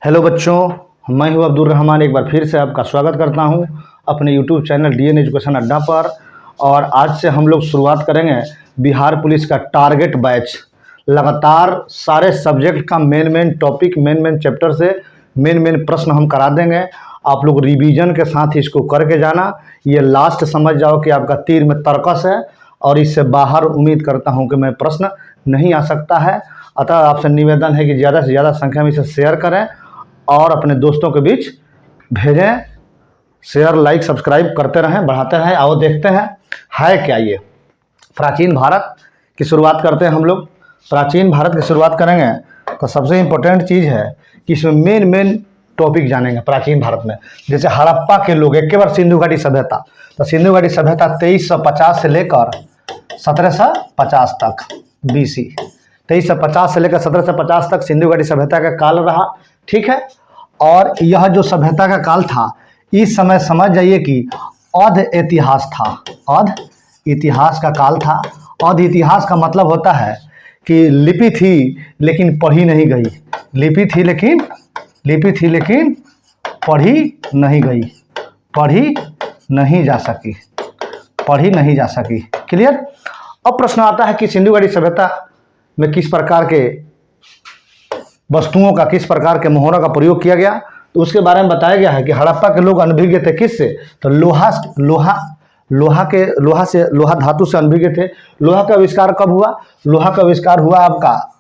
Hello बच्चों, मैं हूं अब्दुल रहमान। एक बार फिर से आपका स्वागत करता हूं अपने यूट्यूब चैनल डीएन एजुकेशन अड्डा पर। और आज से हम लोग शुरुआत करेंगे बिहार पुलिस का टारगेट बैच। लगातार सारे सब्जेक्ट का मेन टॉपिक, मेन चैप्टर से मेन प्रश्न हम करा देंगे। आप लोग रिवीजन के साथ इसको करके जाना। ये लास्ट समझ जाओ कि आपका तीर में तर्कस है और इससे बाहर उम्मीद करता हूँ कि मैं प्रश्न नहीं आ सकता है। अतः आपसे निवेदन है कि ज़्यादा से ज़्यादा संख्या में इसे शेयर करें और अपने दोस्तों के बीच भेजें। शेयर, लाइक, सब्सक्राइब करते रहें, बढ़ाते रहें। आओ देखते हैं है क्या ये। प्राचीन भारत की शुरुआत करते हैं हम लोग। प्राचीन भारत की शुरुआत करेंगे तो सबसे इम्पोर्टेंट चीज़ है कि इसमें मेन टॉपिक जानेंगे प्राचीन भारत में। जैसे हड़प्पा के लोग, एक बार सिंधु घाटी सभ्यता, तो सिंधु घाटी सभ्यता 2350 से लेकर 1750 तक BC, 2350 से लेकर 1750 तक सिंधु घाटी सभ्यता का काल रहा। ठीक है। और यह जो सभ्यता का काल था, इस समय समझ जाइए कि अध इतिहास था। अध इतिहास का काल था। अध इतिहास का मतलब होता है कि लिपि थी लेकिन पढ़ी नहीं गई। लिपि थी लेकिन पढ़ी नहीं गई, पढ़ी नहीं जा सकी। क्लियर। अब प्रश्न आता है कि सिंधु घाटी सभ्यता में किस प्रकार के वस्तुओं का, किस प्रकार के मोहरों का प्रयोग किया गया। तो उसके बारे में बताया गया है कि हड़प्पा के लोग अनभिज्ञ थे। किससे? तो लोहा धातु से अनभिज्ञ थे। लोहा का आविष्कार कब हुआ? लोहा का आविष्कार हुआ आपका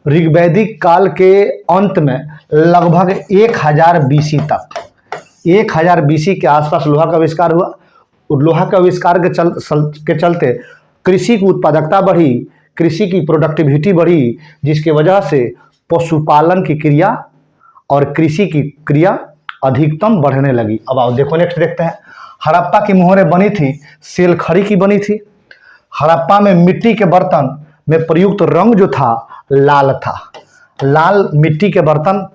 ऋग्वैदिक काल के अंत में, लगभग 1000 BC तक। 1000 BC के आसपास लोहा का आविष्कार हुआ। लोहा के आविष्कार के चलते कृषि की उत्पादकता बढ़ी, कृषि की प्रोडक्टिविटी बढ़ी, जिसकी वजह से पशुपालन की क्रिया और कृषि की क्रिया अधिकतम बढ़ने लगी। अब आओ देखो, नेक्स्ट देखते हैं। हड़प्पा की मोहरें बनी थी सेलखड़ी की बनी थी। हड़प्पा में मिट्टी के बर्तन में प्रयुक्त रंग जो था लाल था। लाल मिट्टी के बर्तन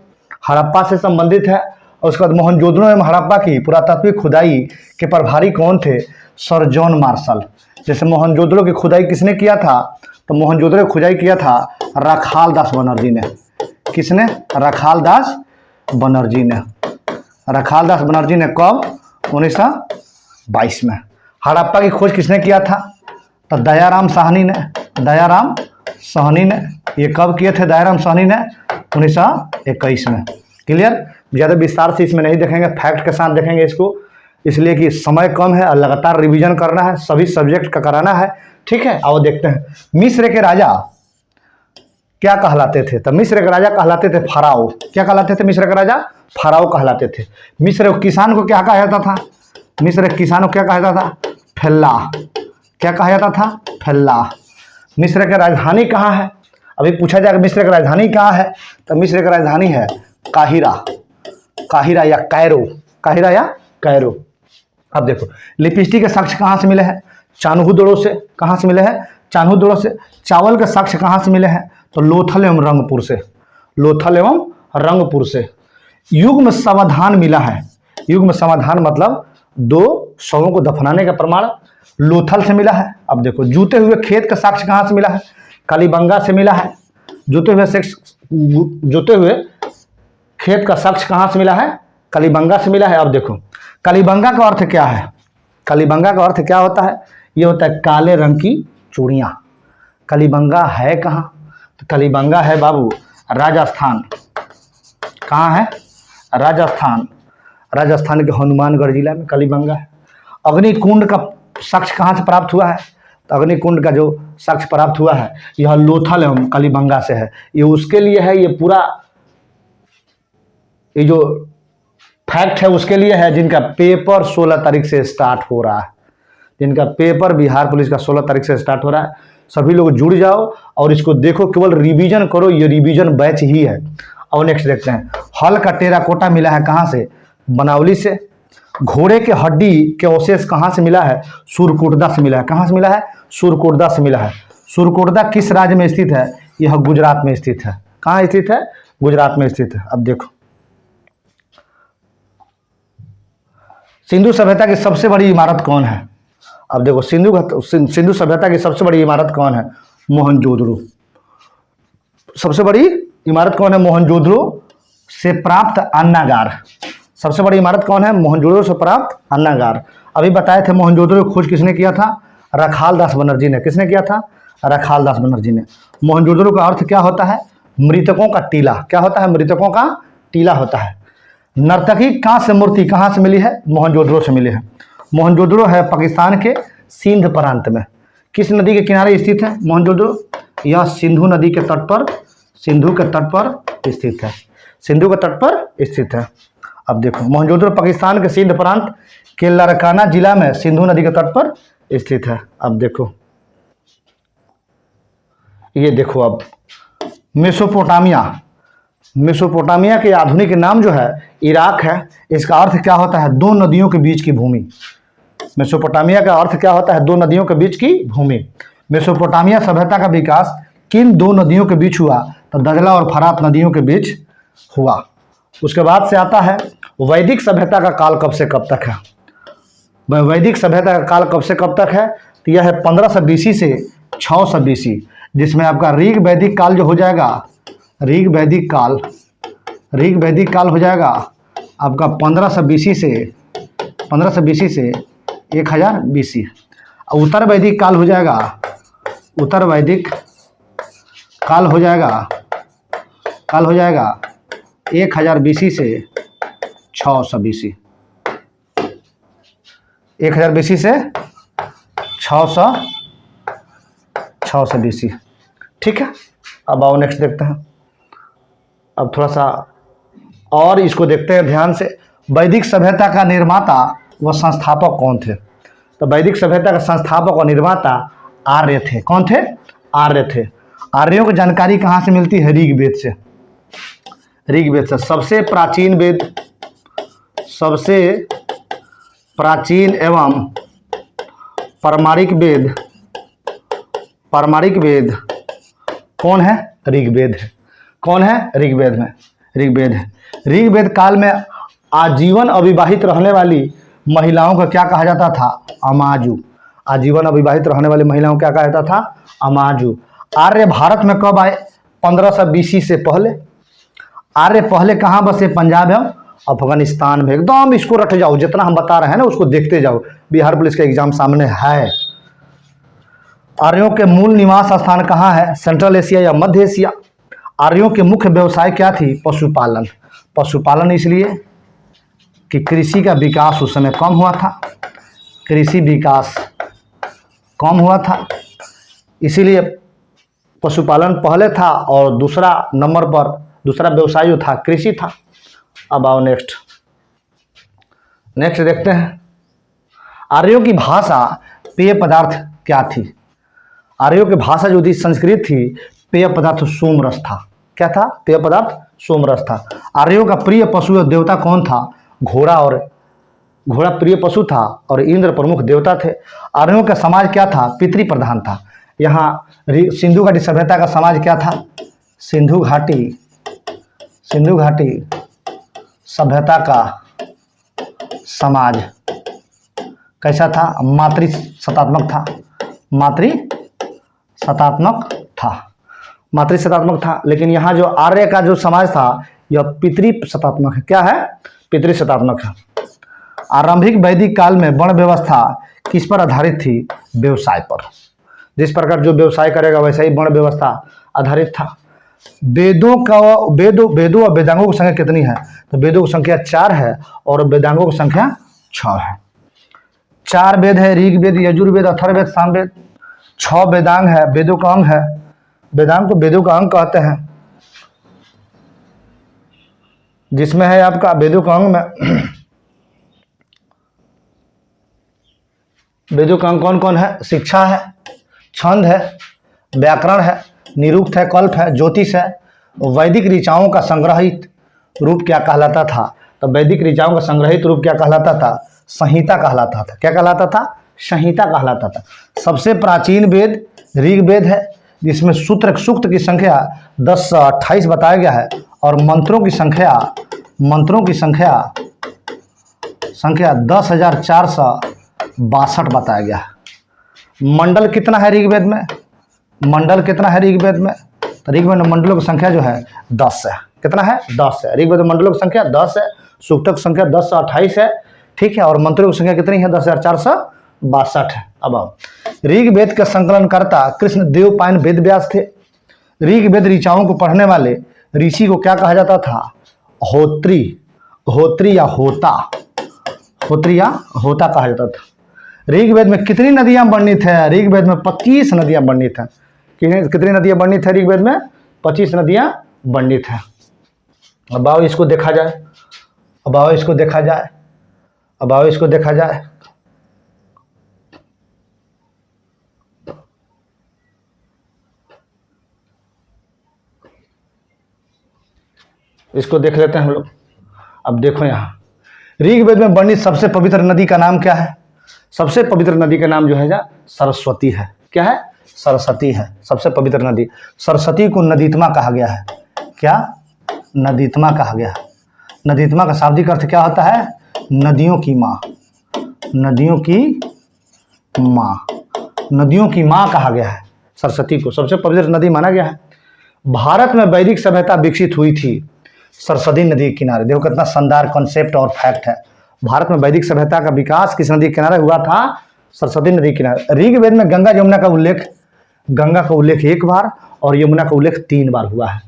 हड़प्पा से संबंधित है। और उसके बाद मोहनजोदड़ो एवं हड़प्पा की पुरातात्विक खुदाई के प्रभारी कौन थे? Sir John Marshall. जैसे मोहनजोदड़ो की खुदाई किसने किया था? तो मोहनजोदड़ो की खुदाई किया था राखाल दास बनर्जी ने। किसने? राखाल दास बनर्जी ने। राखाल दास बनर्जी ने कब? 1922 में। हड़प्पा की खोज किसने किया था? तो दयाराम साहनी ने। दयाराम साहनी ने। ये कब किए थे दयाराम साहनी ने? 1921 में। क्लियर। ज़्यादा विस्तार से इसमें नहीं देखेंगे, फैक्ट के साथ देखेंगे इसको, इसलिए कि समय कम है और लगातार रिवीजन करना है, सभी सब्जेक्ट का कराना है। ठीक है। आओ देखते हैं। मिस्र के राजा क्या कहलाते थे? तो मिस्र के राजा कहलाते थे फराओ। क्या कहलाते थे? मिस्र के राजा फराओ कहलाते थे। मिस्र किसान को क्या कहा जाता था? मिस्र किसान को क्या कहा जाता था? फेल्ला। क्या कहा जाता था? फेल्ला। मिस्र की राजधानी कहाँ है? अभी पूछा जाएगा मिस्र की राजधानी कहाँ है? तो मिस्र की राजधानी है काहिरा। काहिरा या कैरो। काहिरा या कैरो। अब देखो, लिपस्टिक के साक्ष्य कहाँ से मिले हैं? चान्हुदड़ो से। कहाँ से मिले हैं? चान्हुदड़ो से। चावल के साक्ष्य कहाँ से मिले हैं? तो लोथल एवं रंगपुर से। लोथल एवं रंगपुर से। युग्म समाधान मिला है। युग्म समाधान मतलब 2 शवों को दफनाने का प्रमाण लोथल से मिला है। अब देखो, जूते हुए खेत का साक्ष्य कहाँ से मिला है? कालीबंगा से मिला है। जूते हुए खेत का साक्ष्य कहाँ से मिला है? कालीबंगा से मिला है। अब देखो, कालीबंगा का अर्थ क्या है? कालीबंगा का अर्थ क्या होता है? ये होता है काले रंग की चूड़ियाँ। कालीबंगा है कहाँ? तो कालीबंगा है बाबू राजस्थान। कहाँ है? राजस्थान। राजस्थान के हनुमानगढ़ जिला में कालीबंगा है। अग्निकुंड का साक्ष्य कहाँ से प्राप्त हुआ है? तो अग्निकुंड का जो साक्ष्य प्राप्त हुआ है यह लोथल एवं कालीबंगा से है। ये उसके लिए है, ये पूरा ये जो फैक्ट है उसके लिए है जिनका पेपर 16 तारीख से स्टार्ट हो रहा है। जिनका पेपर बिहार पुलिस का 16 तारीख से स्टार्ट हो रहा है। सभी लोग जुड़ जाओ और इसको देखो, केवल रिवीजन करो, ये रिवीजन बैच ही है। और नेक्स्ट देखते हैं। हल का टेराकोटा मिला है कहाँ से? बनावली से। घोड़े के हड्डी के अवशेष कहाँ से मिला है? सुरकोटदा से मिला है। कहाँ से मिला है? सुरकोटदा से मिला है। सुरकोटदा किस राज्य में स्थित है? यह गुजरात में स्थित है। कहाँ स्थित है? गुजरात में स्थित है। अब देखो, सिंधु सभ्यता की सबसे बड़ी इमारत कौन है? अब देखो, सिंधु सभ्यता की सबसे बड़ी इमारत कौन है? मोहनजोदड़ो। सबसे बड़ी इमारत कौन है? मोहनजोदड़ो से प्राप्त अन्नागार। सबसे बड़ी इमारत कौन है? मोहनजोदड़ो से प्राप्त अन्नागार। अभी बताए थे मोहनजोदड़ो की खोज किसने किया था? रखाल दास बनर्जी ने। किसने किया था? रखाल दास बनर्जी ने। मोहनजोदड़ो का अर्थ क्या होता है? मृतकों का टीला। क्या होता है? मृतकों का टीला होता है। नर्तकी कांस्य मूर्ति कहाँ से मिली है? मोहनजोदड़ो से मिली है। मोहनजोदड़ो है पाकिस्तान के सिंध प्रांत में। किस नदी के किनारे स्थित है मोहनजोदड़ो? यह सिंधु नदी के तट पर, सिंधु के तट पर स्थित है। सिंधु के तट पर स्थित है। अब देखो मोहनजोदड़ो पाकिस्तान के सिंध प्रांत के लारकाना जिला में सिंधु नदी के तट पर स्थित है। अब देखो, ये देखो, अब मेसोपोटामिया, मेसोपोटामिया के आधुनिक नाम जो है इराक है। इसका अर्थ क्या होता है? दो नदियों के बीच की भूमि। मेसोपोटामिया का अर्थ क्या होता है? दो नदियों के बीच की भूमि। मेसोपोटामिया सभ्यता का विकास किन दो नदियों के बीच हुआ? तो दजला और फरात नदियों के बीच हुआ। उसके बाद से आता है वैदिक सभ्यता का काल कब से कब तक है? वैदिक सभ्यता का काल कब से कब तक है? तो यह है 1500 BC से 600 BC, जिसमें आपका ऋग वैदिक काल जो हो जाएगा, ऋग वैदिक काल हो जाएगा आपका 1500 BC से 1000 BC। उत्तर वैदिक काल हो जाएगा, उत्तर वैदिक काल हो जाएगा 1000 BC से 600 BC। 1000 BC से 600 BC। ठीक है। अब आओ नेक्स्ट देखते हैं। अब थोड़ा सा और इसको देखते हैं ध्यान से। वैदिक सभ्यता का निर्माता व संस्थापक कौन थे? तो वैदिक सभ्यता का संस्थापक और निर्माता आर्य थे। कौन थे? आर्य थे। आर्यों की जानकारी कहाँ से मिलती है? ऋग्वेद से। ऋग्वेद से सबसे प्राचीन एवं पारमारिक वेद कौन है? ऋग्वेद है। कौन है? ऋग्वेद में ऋग्वेद है। ऋग्वेद काल में आजीवन अविवाहित रहने वाली महिलाओं का क्या कहा जाता था? अमाजु। आजीवन अविवाहित रहने वाली महिलाओं को क्या कहा जाता था? अमाजु। आर्य भारत में कब आए? 1500 BC से पहले। आर्य पहले कहाँ बसे? पंजाब एवं अफगानिस्तान में। एकदम इसको रट जाओ, जितना हम बता रहे हैं ना उसको देखते जाओ। बिहार पुलिस का एग्जाम सामने है। आर्यों के मूल निवास स्थान कहाँ है? सेंट्रल एशिया या मध्य एशिया। आर्यों के मुख्य व्यवसाय क्या थी? पशुपालन। पशुपालन इसलिए कि कृषि का विकास उस समय कम हुआ था, कृषि विकास कम हुआ था, इसीलिए पशुपालन पहले था और दूसरा नंबर पर दूसरा व्यवसाय जो था कृषि था। अब आओ नेक्स्ट देखते हैं। आर्यों की भाषा पेय पदार्थ क्या थी? आर्यों की भाषा जो थी संस्कृत थी, पेय पदार्थ सोमरस था। क्या था? पेय पदार्थ सोमरस था। आर्यों का प्रिय पशु और देवता कौन था? घोड़ा प्रिय पशु था और इंद्र प्रमुख देवता थे। आर्यों का समाज क्या था? पितृ प्रधान था। यहाँ सिंधु घाटी सभ्यता का समाज क्या था? सिंधु घाटी सभ्यता का समाज कैसा था? मातृसत्तात्मक था। लेकिन यहाँ जो आर्य का जो समाज था यह पितृसत्तात्मक है। क्या है? पितृसत्तात्मक है। आरंभिक वैदिक काल में वर्ण व्यवस्था किस पर आधारित थी? व्यवसाय पर। जिस प्रकार जो व्यवसाय करेगा वैसा ही वर्ण व्यवस्था आधारित था। वेदों और वेदांगों की संख्या कितनी है? तो वेदों की संख्या 4 है और वेदांगों की संख्या 6 है। 4 वेद है, ऋग्वेद, यजुर्वेद, अथर्ववेद, सामवेद। 6 वेदांग है, वेदों का अंग है। वेदांग को वेदों का अंग कहते हैं, जिसमें है आपका वेदों का अंग में वेदों का अंग कौन कौन है? शिक्षा है, छंद है, व्याकरण है, निरुक्त है, कल्प है, ज्योतिष है। वैदिक ऋचाओं का संग्रहित रूप क्या कहलाता था? तो वैदिक ऋचाओं का संग्रहित रूप क्या कहलाता था? संहिता कहलाता था। क्या कहलाता था? संहिता कहलाता था। सबसे प्राचीन वेद ऋग्वेद है, जिसमें सूक्त की संख्या 10 से 28 बताया गया है और मंत्रों की संख्या 10,462 बताया गया है। मंडल कितना है ऋग्वेद में? तो ऋग्वेद में मंडलों की संख्या जो है 10 है। कितना है 10 है। ऋग्वेद में मंडलों की संख्या 10 है, सूक्तों की संख्या 10 से 28 है, ठीक है, और मंत्रों की संख्या कितनी है 10,462 है। अब आओ, ऋग्वेद का संकलनकर्ता कृष्ण देवपायन वेद व्यास थे। ऋग्वेद ऋचाओं को पढ़ने वाले ऋषि को क्या कहा जाता था? होत्री, होत्री या होता, होत्री या होता कहा जाता था। ऋग्वेद में कितनी नदियां वर्णित है? ऋग्वेद में 25 नदियां वर्णित है। कितनी नदियां वर्णित है ऋग्वेद में? 25 नदियां वर्णित है। अब आओ इसको देखा जाए, अब आओ इसको देखा जाए, अब आओ इसको देखा जाए। इसको देख लेते हैं हम लोग। अब देखो यहाँ ऋग्वेद में वर्णित सबसे पवित्र नदी का नाम क्या है? सबसे पवित्र नदी का नाम जो है सरस्वती है। क्या है? सरस्वती है सबसे पवित्र नदी। सरस्वती को नदीत्मा कहा गया है। क्या? नदीत्मा कहा गया है। नदीत्मा का शाब्दिक अर्थ क्या होता है? नदियों की माँ, नदियों की माँ, नदियों की माँ कहा गया है। सरस्वती को सबसे पवित्र नदी माना गया है। भारत में वैदिक सभ्यता विकसित हुई थी सरस्वती नदी के किनारे। देखो कितना शानदार कॉन्सेप्ट और फैक्ट है। भारत में वैदिक सभ्यता का विकास किस नदी के किनारे हुआ था? सरस्वती नदी के किनारे। ऋग्वेद में गंगा यमुना का उल्लेख, गंगा का उल्लेख 1 बार और यमुना का उल्लेख 3 बार हुआ है।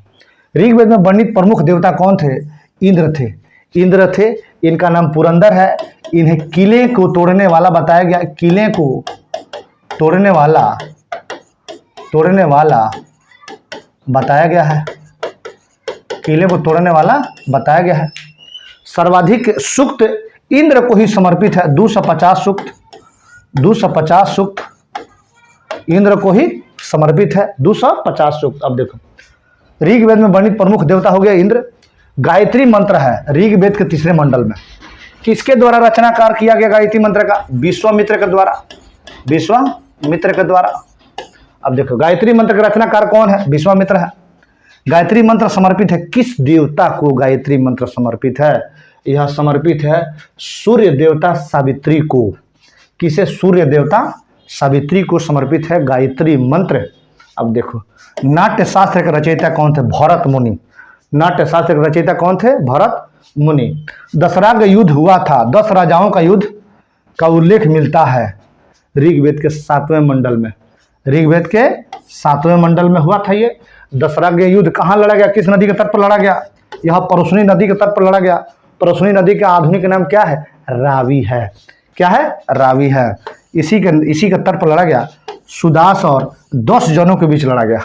ऋग्वेद में वर्णित प्रमुख देवता कौन थे? इंद्र थे। इंद्र थे, इनका नाम पुरंदर है। इन्हें किले को तोड़ने वाला बताया गया। किले को तोड़ने वाला बताया गया है। किले को तोड़ने वाला बताया गया है। सर्वाधिक सूक्त इंद्र को ही समर्पित है। 250 सूक्त, 250 सूक्त इंद्र को ही समर्पित है। 250 सूक्त। अब देखो ऋग्वेद में वर्णित प्रमुख देवता हो गया इंद्र। गायत्री मंत्र है ऋग्वेद के 3रे मंडल में। किसके द्वारा रचनाकार किया गया गायत्री मंत्र का? विश्वामित्र के द्वारा, विश्वामित्र के द्वारा। अब देखो गायत्री मंत्र का रचनाकार कौन है? विश्वामित्र है। गायत्री मंत्र समर्पित है किस देवता को? गायत्री मंत्र समर्पित है, यह समर्पित है सूर्य देवता सावित्री को। किसे? सूर्य देवता सावित्री को समर्पित है गायत्री मंत्र। अब देखो नाट्य शास्त्र के रचयिता कौन थे? भरत मुनि। नाट्य शास्त्र के रचयिता कौन थे? भरत मुनि। दशराग युद्ध हुआ था। 10 राजाओं का युद्ध का उल्लेख मिलता है ऋग्वेद के 7वें मंडल में। ऋग्वेद के 7वें मंडल में हुआ था ये दशराग युद्ध। कहाँ लड़ा गया? किस नदी के तट पर लड़ा गया? यह परुष्णी नदी के तट पर लड़ा गया। परुष्णी नदी का आधुनिक नाम क्या है? रावी है। क्या है? रावी है। इसी के तट पर लड़ा गया। सुदास और 10 जनों के बीच लड़ा गया।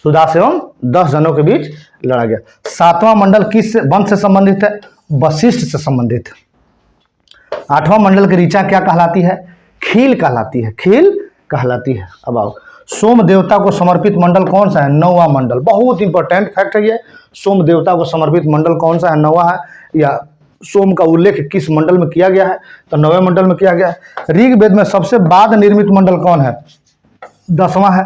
सुदास एवं 10 जनों के बीच लड़ा गया। 7वां मंडल किस वंश से संबंधित है? वशिष्ठ से संबंधित। 8वां मंडल की ऋचा क्या कहलाती है? खील कहलाती है। खील कहलाती है। अब आओ सोम देवता को समर्पित मंडल कौन सा है? 9वां मंडल। बहुत इंपॉर्टेंट फैक्ट है ये। सोम देवता को समर्पित मंडल कौन सा है? 9वां है। या सोम का उल्लेख किस मंडल में किया गया है? तो 9वें मंडल में किया गया है। ऋग्वेद में सबसे बाद निर्मित मंडल कौन है? 10वां है।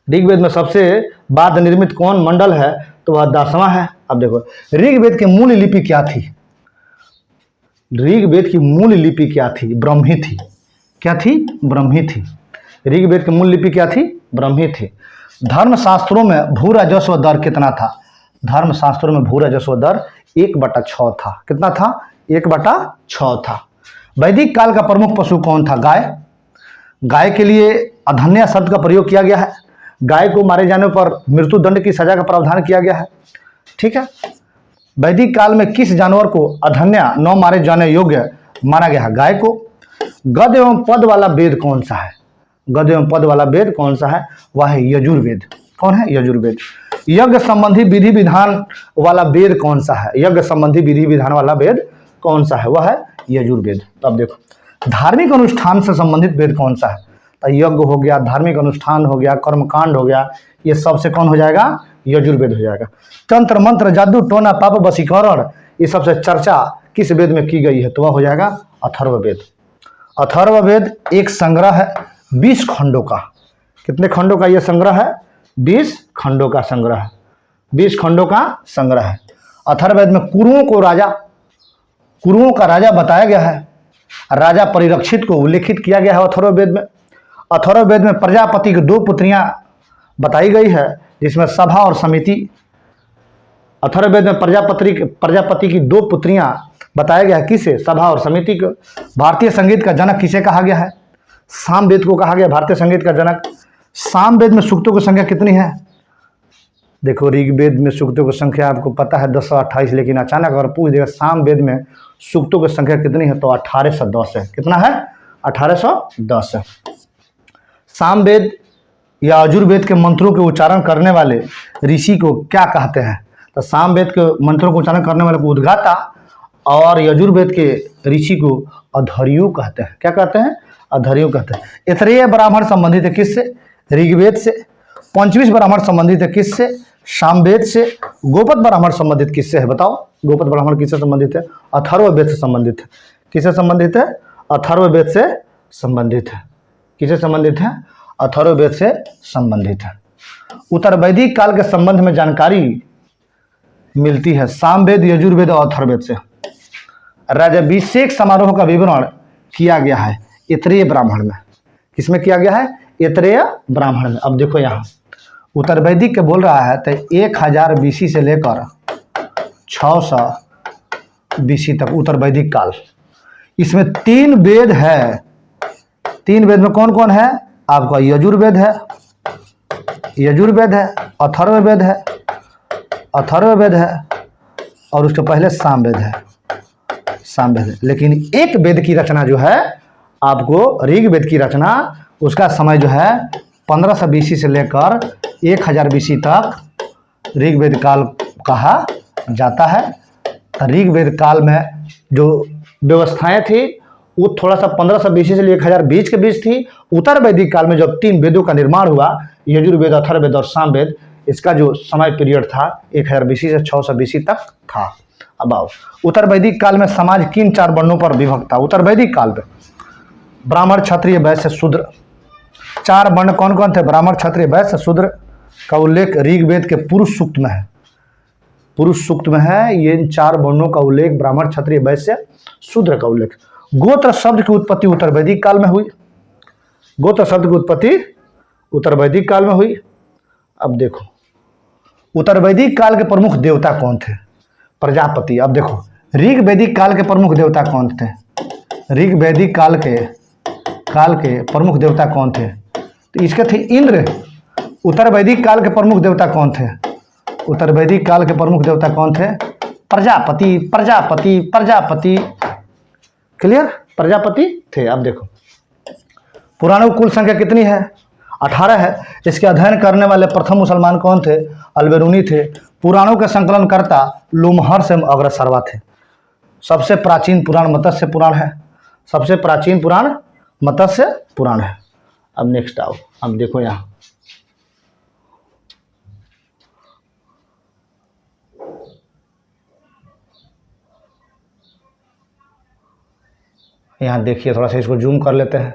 ऋग्वेद में सबसे बाद निर्मित कौन मंडल है? तो वह 10वां है। अब देखो ऋग्वेद की मूल लिपि क्या थी? ऋग्वेद की मूल लिपि क्या थी? ब्रह्मी थी। क्या थी? ब्रह्मी थी। ऋग्वेद की मूल लिपि क्या थी? ब्रह्मी थी। धर्मशास्त्रों में भू राजस्व दर कितना था? धर्मशास्त्रों में भू राजस्व दर 1/6 था। कितना था? 1/6 था। वैदिक काल का प्रमुख पशु कौन था? गाय। गाय के लिए अधन्या शब्द का प्रयोग किया गया है। गाय को मारे जाने पर मृत्यु दंड की सजा का प्रावधान किया गया है। ठीक है। वैदिक काल में किस जानवर को अधन्या न मारे जाने योग्य माना गया है? गाय को। गद एवं पद वाला वेद कौन सा है? गद एवं पद वाला वेद कौन सा है? वह है यजुर्वेद। कौन है? यजुर्वेद। यज्ञ संबंधी विधि विधान वाला वेद कौन सा है? यज्ञ संबंधी विधि विधान वाला वेद कौन सा है? वह है यजुर्वेद। तो अब देखो धार्मिक अनुष्ठान से संबंधित वेद कौन सा है? तो यज्ञ हो गया, धार्मिक अनुष्ठान हो गया, कर्मकांड हो गया, ये सबसे कौन हो जाएगा? यजुर्वेद हो जाएगा। तंत्र मंत्र जादू टोना पाप वशीकरण ये सबसे चर्चा किस वेद में की गई है? तो वह हो जाएगा अथर्ववेद। अथर्ववेद एक संग्रह है 20 खंडों का। कितने खंडों का यह संग्रह है? 20 खंडों का संग्रह है। 20 खंडों का संग्रह है। अथर्ववेद में कुरुओं का राजा बताया गया है। राजा परिरक्षित को उल्लेखित किया गया है अथर्ववेद में। अथर्ववेद में प्रजापति की 2 पुत्रियां बताई गई है, जिसमें सभा और समिति अथर्ववेद में प्रजापति की 2 पुत्रियां बताया गया है। किसे? सभा और समिति को। भारतीय संगीत का जनक किसे कहा गया है? सामवेद को कहा गया भारतीय संगीत का जनक। सामवेद में सूक्तों की संख्या कितनी है? देखो, ऋग्वेद में सूक्तों की संख्या आपको पता है 1028, लेकिन अचानक अगर पूछ देगा सामवेद में सूक्तों की संख्या कितनी है तो 1810 है। कितना है? 1810 है। सामवेद या यजुर्वेद के मंत्रों के उच्चारण करने वाले ऋषि को क्या कहते हैं? तो सामवेद के मंत्रों को उच्चारण करने वाले को उद्गाता और यजुर्वेद के ऋषि को अधर्यु कहते हैं। क्या कहते हैं? अधर्यु कहते हैं। ऐतरेय ब्राह्मण संबंधित है किससे? ऋग्वेद से। पंचविश ब्राह्मण संबंधित है किससे? सामवेद से। गोपद ब्राह्मण संबंधित किससे है? बताओ, गोपद ब्राह्मण किससे संबंधित है? अथर्ववेद से संबंधित है। किससे संबंधित है? अथर्ववेद से संबंधित है। किससे संबंधित है? अथर्ववेद से संबंधित है। उत्तर वैदिक काल के संबंध में जानकारी मिलती है सामवेद, यजुर्वेद और अथर्ववेद से। राज्याभिषेक समारोह का विवरण किया गया है ऐतरेय ब्राह्मण में। किसमें किया गया है? ऐतरेय ब्राह्मण में। अब देखो यहाँ उत्तर वैदिक के बोल रहा है तो 1000 BC से लेकर 600 BC तक उत्तर वैदिक काल। इसमें 3 वेद है। 3 वेद में कौन कौन है? आपका यजुर्वेद है, अथर्ववेद है, और उसके पहले सामवेद है। लेकिन एक वेद की रचना जो है आपको ऋग्वेद की रचना, उसका समय जो है 1500 BC से लेकर 1000 BC तक ऋग्वेद काल कहा जाता है। ऋग्वेद काल में जो व्यवस्थाएं थी वो थोड़ा सा 1500 BC से 1000 बीच के बीच थी। उत्तर वैदिक काल में जब 3 वेदों का निर्माण हुआ, यजुर्वेद, अथर्ववेद और सामवेद, इसका जो समय पीरियड था 1000 BC से 600 BC तक था। अब आओ, उत्तर वैदिक काल में समाज किन 4 वर्णों पर विभक्त था? उत्तर वैदिक काल में ब्राह्मण, क्षत्रिय, वैश्य, शूद्र। 4 वर्ण कौन कौन थे? ब्राह्मण, क्षत्रिय, वैश्य, शूद्र का उल्लेख ऋग्वेद के पुरुष सूक्त में है। पुरुष सूक्त में है ये 4 वर्णों का उल्लेख, ब्राह्मण, क्षत्रिय, वैश्य, शूद्र का उल्लेख। गोत्र शब्द की उत्पत्ति उत्तर वैदिक काल में हुई। गोत्र शब्द की उत्पत्ति उत्तर वैदिक काल में हुई। अब देखो, उत्तर वैदिक काल के प्रमुख देवता कौन थे? प्रजापति। अब देखो, ऋग्वैदिक काल के प्रमुख देवता कौन थे? ऋग्वैदिक काल के प्रमुख देवता कौन थे? तो इसके थे इंद्र। उत्तर वैदिक काल के प्रमुख देवता कौन थे? उत्तर वैदिक काल के प्रमुख देवता कौन थे? प्रजापति। क्लियर? प्रजापति थे। अब देखो, पुराणों की कुल संख्या कितनी है? 18 है। इसके अध्ययन करने वाले प्रथम मुसलमान कौन थे? अल्बेरुनी थे। पुराणों के संकलनकर्ता लोमहर्ष अग्रसर्वा थे। सबसे प्राचीन पुराण मत्स्य पुराण है। सबसे प्राचीन पुराण मत्स्य पुराण है। अब नेक्स्ट आओ, अब देखो यहाँ देखिए, थोड़ा सा इसको जूम कर लेते हैं।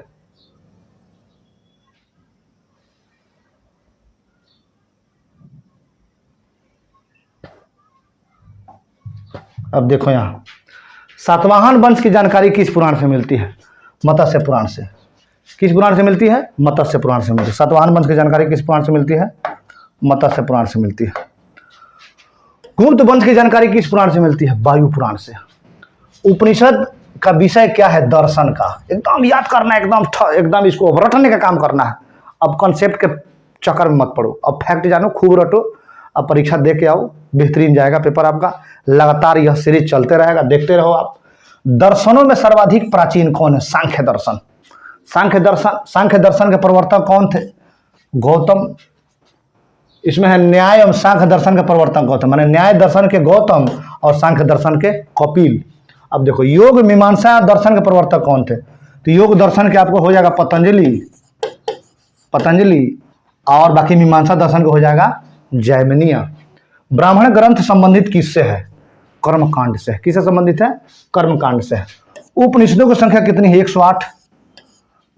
अब देखो यहाँ सातवाहन वंश की जानकारी किस पुराण से मिलती है? मत्स्य पुराण से। किस पुराण से मिलती है? मत्स्य पुराण से मिलती है। सातवाहन वंश की जानकारी किस पुराण से मिलती है? मत्स्य पुराण से मिलती है। गुप्त वंश की जानकारी किस पुराण से मिलती है? वायु पुराण से। उपनिषद का विषय क्या है? दर्शन का। एकदम याद करना है, एकदम इसको रटने का काम करना है। अब कॉन्सेप्ट के चक्कर में मत पड़ो, अब फैक्ट जानो, खूब रटो, अब परीक्षा दे के आओ, बेहतरीन जाएगा पेपर आपका। लगातार यह सीरीज चलते रहेगा, देखते रहो आप। दर्शनों में सर्वाधिक प्राचीन कौन है? सांख्य दर्शन। सांख्य दर्शन के प्रवर्तक कौन थे? गौतम। इसमें है न्याय एवं सांख्य दर्शन के प्रवर्तक कौन थे? माने न्याय दर्शन के गौतम और सांख्य दर्शन के कपिल। अब देखो, योग मीमांसा दर्शन के प्रवर्तक कौन थे? तो योग दर्शन के आपको हो जाएगा पतंजलि, और बाकी मीमांसा दर्शन को हो जाएगा जैमिनीय। ब्राह्मण ग्रंथ संबंधित किससे है? कर्मकांड से। किससे संबंधित है? कर्मकांड से। उपनिषदों की संख्या कितनी है? 108।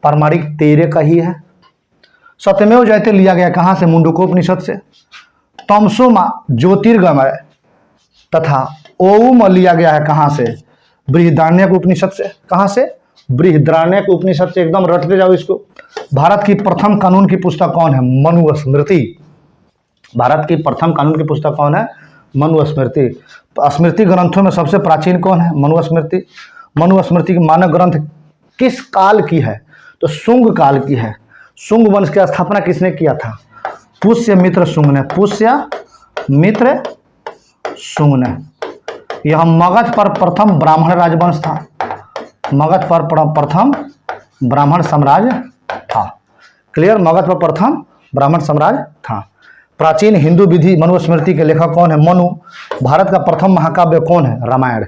प्रामाणिक 13 का ही है। सत्यमेव जयते लिया गया कहाँ से? मुंडकोपनिषद से। तमसोमा ज्योतिर्गमय तथा ओम लिया गया है कहाँ से? बृहदारण्यक उपनिषद से। कहाँ से? बृहदारण्यक उपनिषद से। एकदम रटते जाओ इसको। भारत की प्रथम कानून की पुस्तक कौन है? मनुस्मृति। भारत की प्रथम कानून की पुस्तक कौन है? मनुस्मृति। स्मृति ग्रंथों में सबसे प्राचीन कौन है? मनुस्मृति। मनुस्मृति की मानक ग्रंथ किस काल की है? तो शुंग काल की है। शुंग वंश की स्थापना किसने किया था? पुष्यमित्र शुंग ने। पुष्यमित्र शुंग ने। यह मगध पर प्रथम ब्राह्मण राजवंश था। मगध पर प्रथम ब्राह्मण साम्राज्य था। क्लियर? मगध पर प्रथम ब्राह्मण साम्राज्य था। प्राचीन हिंदू विधि मनुस्मृति के लेखक कौन है? मनु। भारत का प्रथम महाकाव्य कौन है? रामायण।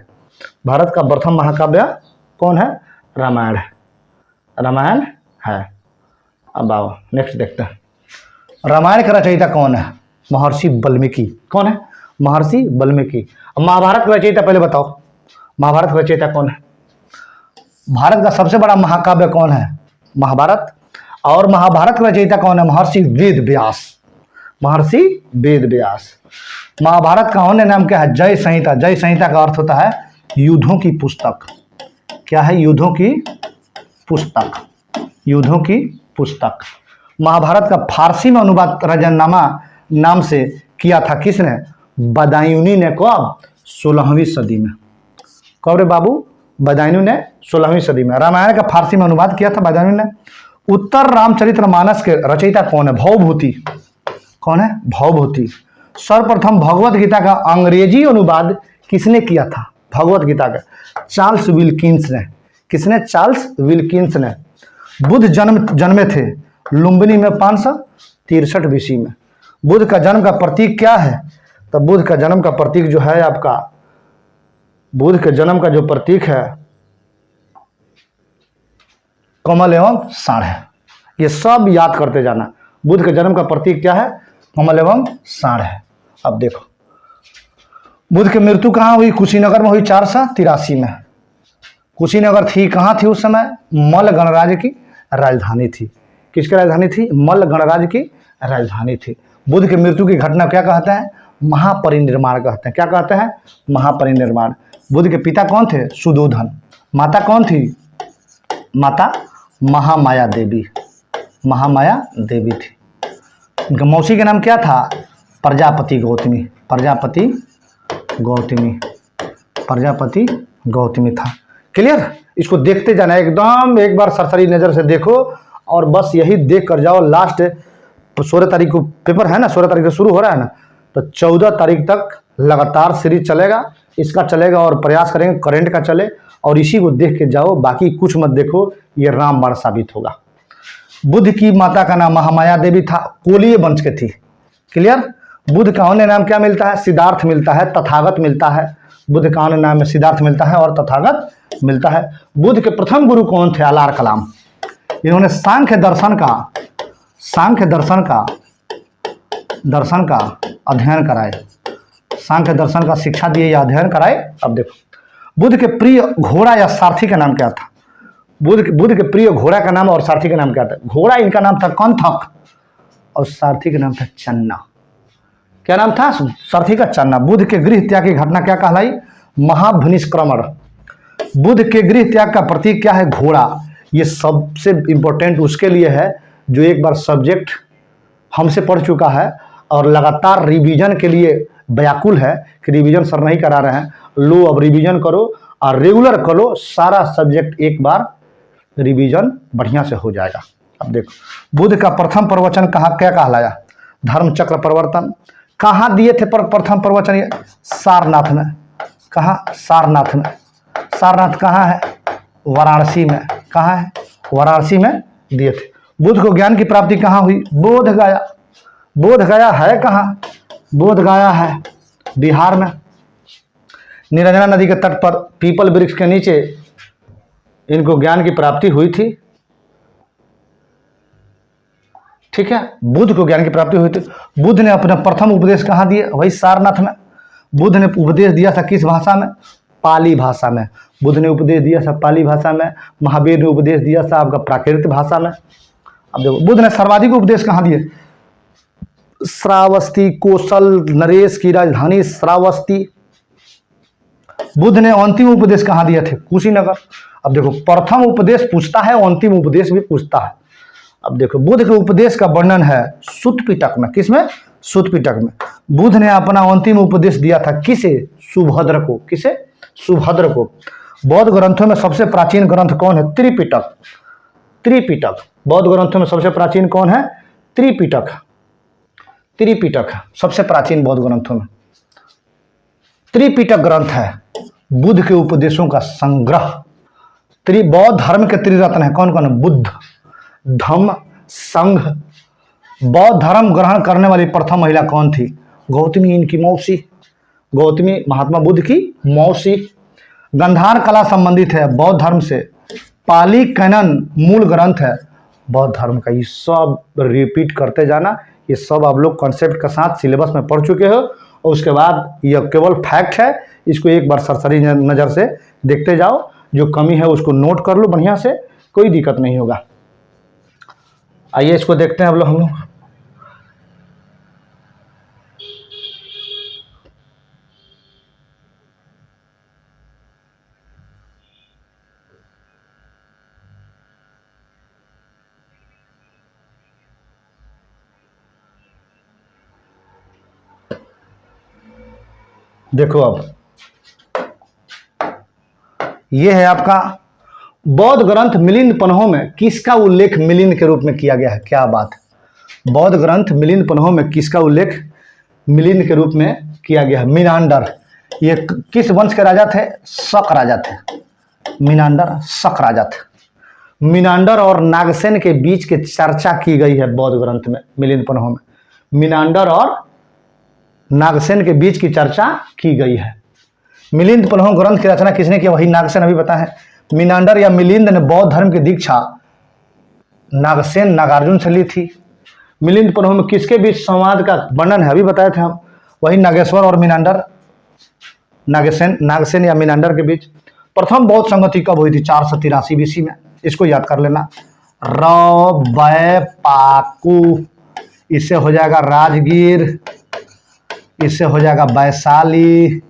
भारत का प्रथम महाकाव्य कौन है? रामायण। रामायण है। अब आओ नेक्स्ट देखते हैं। रामायण का रचयिता कौन है? महर्षि वाल्मीकि। कौन है? महर्षि वाल्मीकि। महाभारत का रचयिता पहले बताओ, महाभारत का रचयिता कौन है? भारत का सबसे बड़ा महाकाव्य कौन है? महाभारत। और महाभारत का रचयिता कौन है? महर्षि वेद व्यास। महर्षि वेद व्यास। महाभारत का अन्य नाम क्या है? जय संहिता। जय संहिता का अर्थ होता है युद्धों की पुस्तक। क्या है? युद्धों की पुस्तक। युद्धों की पुस्तक। महाभारत का फारसी में अनुवाद रजननामा नाम से किया था किसने? बदायूनी ने। कब? 16वीं सदी में। कब रे बाबू? बदायूनी ने 16वीं सदी में रामायण का फारसी में अनुवाद किया था बदायूनी ने। उत्तर रामचरितमानस के रचयिता कौन है? भवभूति। कौन है? भवभूति। सर्वप्रथम भगवत गीता का अंग्रेजी अनुवाद किसने किया था? भगवत गीता का चार्ल्स विल्किंस ने। किसने? चार्ल्स विल्किंस ने। बुद्ध जन्मे थे लुम्बिनी में 563 BC में। बुद्ध का जन्म का प्रतीक क्या है? तो बुद्ध का जन्म का प्रतीक जो है आपका, बुद्ध के जन्म का जो प्रतीक है कमल एवं साढ़ है। ये सब याद करते जाना। बुद्ध के जन्म का प्रतीक क्या है? कमल एवं साढ़ है। अब देखो बुद्ध की मृत्यु कहाँ हुई? कुशीनगर में हुई 483 में। कुशीनगर थी कहाँ थी उस समय? मल्ल गणराज्य की राजधानी थी। किसकी राजधानी थी? मल्ल गणराज्य की राजधानी थी। बुद्ध की मृत्यु की घटना क्या कहते हैं? महापरिनिर्वाण कहते हैं। क्या कहते हैं? महापरिनिर्वाण। बुद्ध के पिता कौन थे? सुदोधन। माता कौन थी? माता महामाया देवी। महामाया देवी थी। मौसी का नाम क्या था? प्रजापति गौतमी। प्रजापति गौतमी। प्रजापति गौतमी था। क्लियर? इसको देखते जाना एकदम, एक बार सरसरी नज़र से देखो और बस यही देख कर जाओ। लास्ट 16 तारीख को पेपर है ना, 16 तारीख से शुरू हो रहा है ना, तो 14 तारीख तक लगातार सीरीज चलेगा। इसका चलेगा और प्रयास करेंगे करंट का चले, और इसी को देख के जाओ, बाकी कुछ मत देखो, ये रामबाण साबित होगा। बुद्ध की माता का नाम महामाया देवी था, कोलीय वंश के थी। क्लियर? बुद्ध का अन्य नाम क्या मिलता है? सिद्धार्थ मिलता है, तथागत मिलता है। बुद्ध का अन्य नाम में सिद्धार्थ मिलता है और तथागत मिलता है। बुद्ध के प्रथम गुरु कौन थे? अलार कलाम। इन्होंने सांख्य दर्शन का अध्ययन कराए। सांख्य दर्शन का शिक्षा दिए या अध्ययन कराए। अब देखो बुद्ध के प्रिय घोड़ा या सारथी का नाम क्या था? बुद्ध के प्रिय घोड़ा का नाम और सारथी का नाम क्या था? घोड़ा इनका नाम था कंथक और सारथी का नाम था चन्ना। क्या नाम था? सारथी का चन्ना। बुद्ध के गृह त्याग की घटना क्या कहलाई? महाभनिष्क्रमण। बुद्ध के गृह त्याग का प्रतीक क्या है? घोड़ा। ये सबसे इंपॉर्टेंट उसके लिए है जो एक बार सब्जेक्ट हमसे पढ़ चुका है और लगातार रिवीजन के लिए व्याकुल है कि रिवीजन सर नहीं करा रहे हैं। लो अब रिवीजन करो और रेगुलर करो, सारा सब्जेक्ट एक बार रिवीजन बढ़िया से हो जाएगा। अब देखो बुद्ध का प्रथम प्रवचन कहाँ क्या कहलाया? धर्म चक्र प्रवर्तन। कहाँ दिए थे प्रथम प्रवचन? ये सारनाथ में। कहाँ? सारनाथ में। सारनाथ कहाँ है? वाराणसी में। कहाँ है? वाराणसी में दिए थे। बुद्ध को ज्ञान की प्राप्ति कहाँ हुई? बोध गया। बोध गया है कहाँ? बोध गया है बिहार में। निरंजना नदी के तट पर पीपल वृक्ष के नीचे इनको ज्ञान की प्राप्ति हुई थी। ठीक है, बुद्ध को ज्ञान की प्राप्ति हुई थी। बुद्ध ने अपना प्रथम उपदेश कहाँ दिए? वही सारनाथ में। बुद्ध ने उपदेश दिया था किस भाषा में? पाली भाषा में। बुद्ध ने उपदेश दिया था पाली भाषा में। महावीर ने उपदेश दिया था आपका प्राकृत भाषा में। अब देखो बुद्ध ने सर्वाधिक उपदेश कहाँ दिए? श्रावस्ती, कौशल नरेश की राजधानी श्रावस्ती। बुद्ध ने अंतिम उपदेश कहाँ दिए थे? कुशीनगर। अब देखो प्रथम उपदेश पूछता है, अंतिम उपदेश भी पूछता है। अब देखो बुद्ध के उपदेश का वर्णन है सुत्त पिटक में। किसमें? सूत पिटक में बुद्ध ने अपना अंतिम उपदेश दिया था किसे? सुभद्र को। किसे? सुभद्र को। बौद्ध ग्रंथों में सबसे प्राचीन ग्रंथ कौन है? त्रिपिटक। त्रिपिटक बौद्ध ग्रंथों में सबसे प्राचीन कौन है? त्रिपिटक। त्रिपिटक सबसे प्राचीन बौद्ध ग्रंथों में त्रिपिटक ग्रंथ है, बुद्ध के उपदेशों का संग्रह। बौद्ध धर्म के त्रिरत्न है कौन कौन? बुद्ध, धम्म, संघ। बौद्ध धर्म ग्रहण करने वाली प्रथम महिला कौन थी? गौतमी, इनकी मौसी, गौतमी महात्मा बुद्ध की मौसी। गंधार कला संबंधित है बौद्ध धर्म से। पाली कैनन मूल ग्रंथ है बौद्ध धर्म का। ये सब रिपीट करते जाना, ये सब आप लोग कॉन्सेप्ट के साथ सिलेबस में पढ़ चुके हो और उसके बाद यह केवल फैक्ट है, इसको एक बार सरसरी नज़र से देखते जाओ, जो कमी है उसको नोट कर लो बढ़िया से, कोई दिक्कत नहीं होगा। आइए इसको देखते हैं हम लोग। देखो अब ये है आपका बौद्ध ग्रंथ मिलिंद पन्हों में किसका उल्लेख मिलिंद के रूप में किया गया है? क्या बात है। बौद्ध ग्रंथ मिलिंद पन्हों में किसका उल्लेख मिलिंद के रूप में किया गया है? मिनांडर। ये किस वंश के राजा थे? शक राजा थे। मिनांडर शक राजा थे। मिनांडर और नागसेन के बीच की चर्चा की गई है बौद्ध ग्रंथ में मिलिंद पन्हों में। मिनांडर और नागसेन के बीच की चर्चा की गई है। मिलिंद पन्हों ग्रंथ की रचना किसने की? वही नागसेन, अभी बताया है। मिनांडर या मिलिंद ने बौद्ध धर्म की दीक्षा नागसेन नागार्जुन से ली थी। मिलिंद पन्हों में किसके बीच संवाद का वर्णन है? अभी बताए थे हम, वही नागेश्वर और मिनांडर, नागसेन या मिनांडर के बीच। प्रथम बौद्ध संगति कब हुई थी? 483 BC में। इसको याद कर लेना। पाकू, इससे हो जाएगा राजगीर, इससे हो जाएगा वैशाली,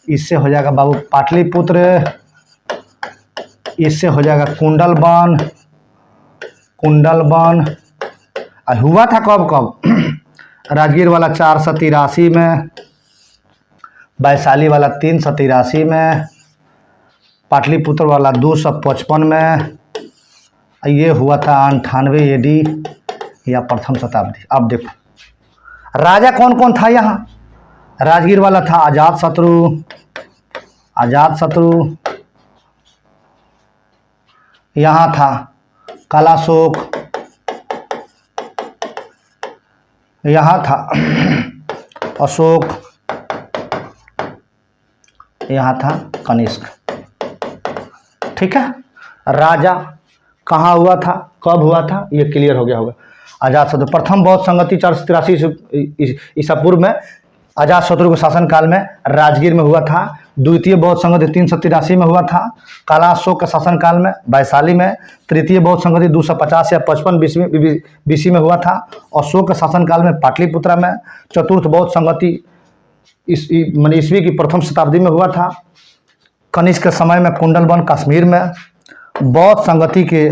इससे हो जाएगा बाबू पाटलिपुत्र, इससे हो जाएगा कुंडलवन। हुआ था कब कब? राजगीर वाला 483 में, वैशाली वाला 383 में, पाटलिपुत्र वाला 255 में, ये हुआ था 98 AD या प्रथम शताब्दी। अब देखो राजा कौन कौन था यहाँ। राजगीर वाला था अजातशत्रु, यहाँ था कालाशोक, यहाँ था अशोक, यहाँ था कनिष्क। ठीक है, राजा कहाँ हुआ था, कब हुआ था, ये क्लियर हो गया होगा। अजातशत्रु प्रथम बौद्ध संगति 483 ईसा पूर्व में अजातशत्रु के शासनकाल में राजगीर में हुआ था। द्वितीय बौद्ध संगति 383 में हुआ था कालाशोक के शासनकाल में वैशाली में। तृतीय बौद्ध संगति 250 या 55 BC में हुआ था अशोक के शासनकाल में पाटलिपुत्रा में। चतुर्थ बौद्ध संगति ईस्वी की प्रथम शताब्दी में हुआ था कनिष्क के समय में कुंडलवन कश्मीर में। बौद्ध संगति के